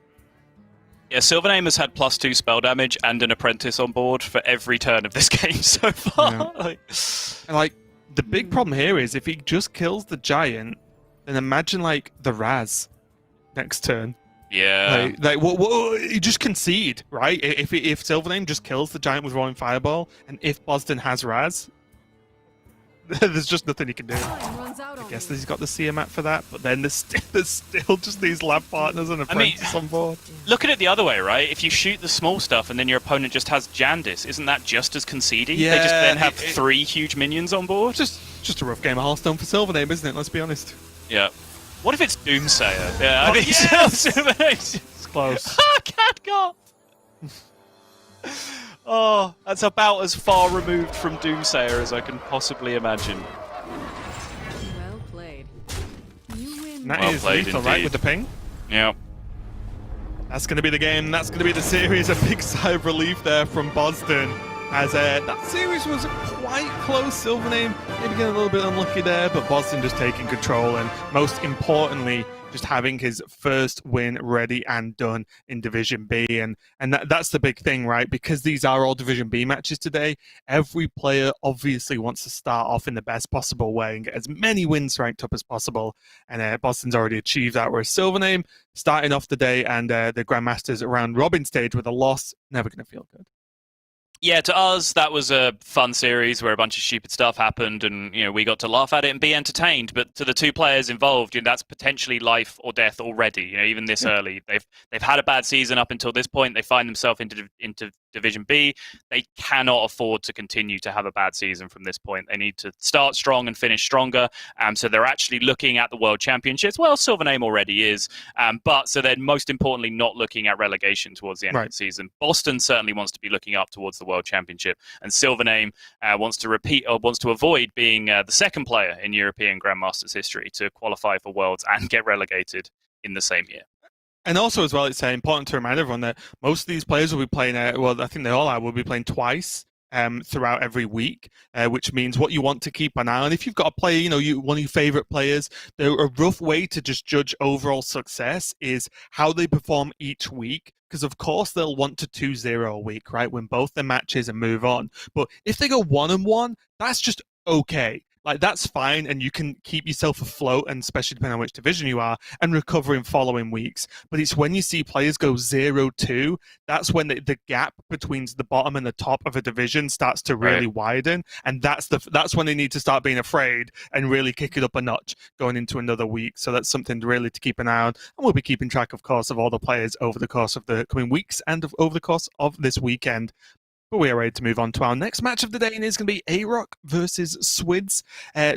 Yeah, SilverName has had +2 spell damage and an Apprentice on board for every turn of this game so far. Yeah. And the big problem here is if he just kills the Giant, then imagine the Raz next turn. Yeah. You just concede, right? If SilverName just kills the Giant with Rolling Fireball, and if Bozzzton has Raz, there's just nothing he can do. I guess he's got the Seer for that, but then there's still just these lab partners and Apprentice on board. Look at it the other way, right? If you shoot the small stuff and then your opponent just has Jandis, isn't that just as conceding? Yeah, they just then have 3 huge minions on board? Just a rough game of Hearthstone for SilverName, isn't it? Let's be honest. Yeah. What if it's Doomsayer? Yeah, I think yes! It's close. Catguard! Oh, that's about as far removed from Doomsayer as I can possibly imagine. Well played. You win. And that Well is played lethal, indeed. right, with the ping? Yeah. That's going to be the game. That's going to be the series. A big sigh of relief there from Bozzzton. As that series was quite close. SilverName maybe getting a little bit unlucky there, but Bozzzton just taking control, and most importantly, just having his first win ready and done in Division B. And that's the big thing, right? Because these are all Division B matches today, every player obviously wants to start off in the best possible way and get as many wins ranked up as possible. And Bozzzton's already achieved that, whereas SilverName, starting off the day and the Grandmasters round robin stage with a loss, never going to feel good. Yeah, to us, that was a fun series where a bunch of stupid stuff happened and, we got to laugh at it and be entertained. But to the 2 players involved, that's potentially life or death already, even this early. They've had a bad season up until this point. They find themselves into Division B. They cannot afford to continue to have a bad season from this point. They need to start strong and finish stronger. So they're actually looking at the World Championships. Well, SilverName already is. But so they're most importantly not looking at relegation towards the end of the season. Bozzzton certainly wants to be looking up towards the World Championship. And SilverName wants to avoid being the second player in European Grandmasters history to qualify for Worlds and get relegated in the same year. And also, as well, it's important to remind everyone that most of these players will be playing, I think they all are, will be playing twice throughout every week, which means what you want to keep an eye on. If you've got a player, one of your favorite players, a rough way to just judge overall success is how they perform each week. Because, of course, they'll want to 2-0 a week, right, win both their matches and move on. But if they go 1-1, that's just okay. That's fine, and you can keep yourself afloat, and especially depending on which division you are, and recover in following weeks. But it's when you see players go 0-2, that's when the gap between the bottom and the top of a division starts to really widen, and that's when they need to start being afraid and really kick it up a notch going into another week. So that's something really to keep an eye on, and we'll be keeping track, of course, of all the players over the course of the coming weeks and over the course of this weekend. But we are ready to move on to our next match of the day, and it's going to be A-Rock versus Swids.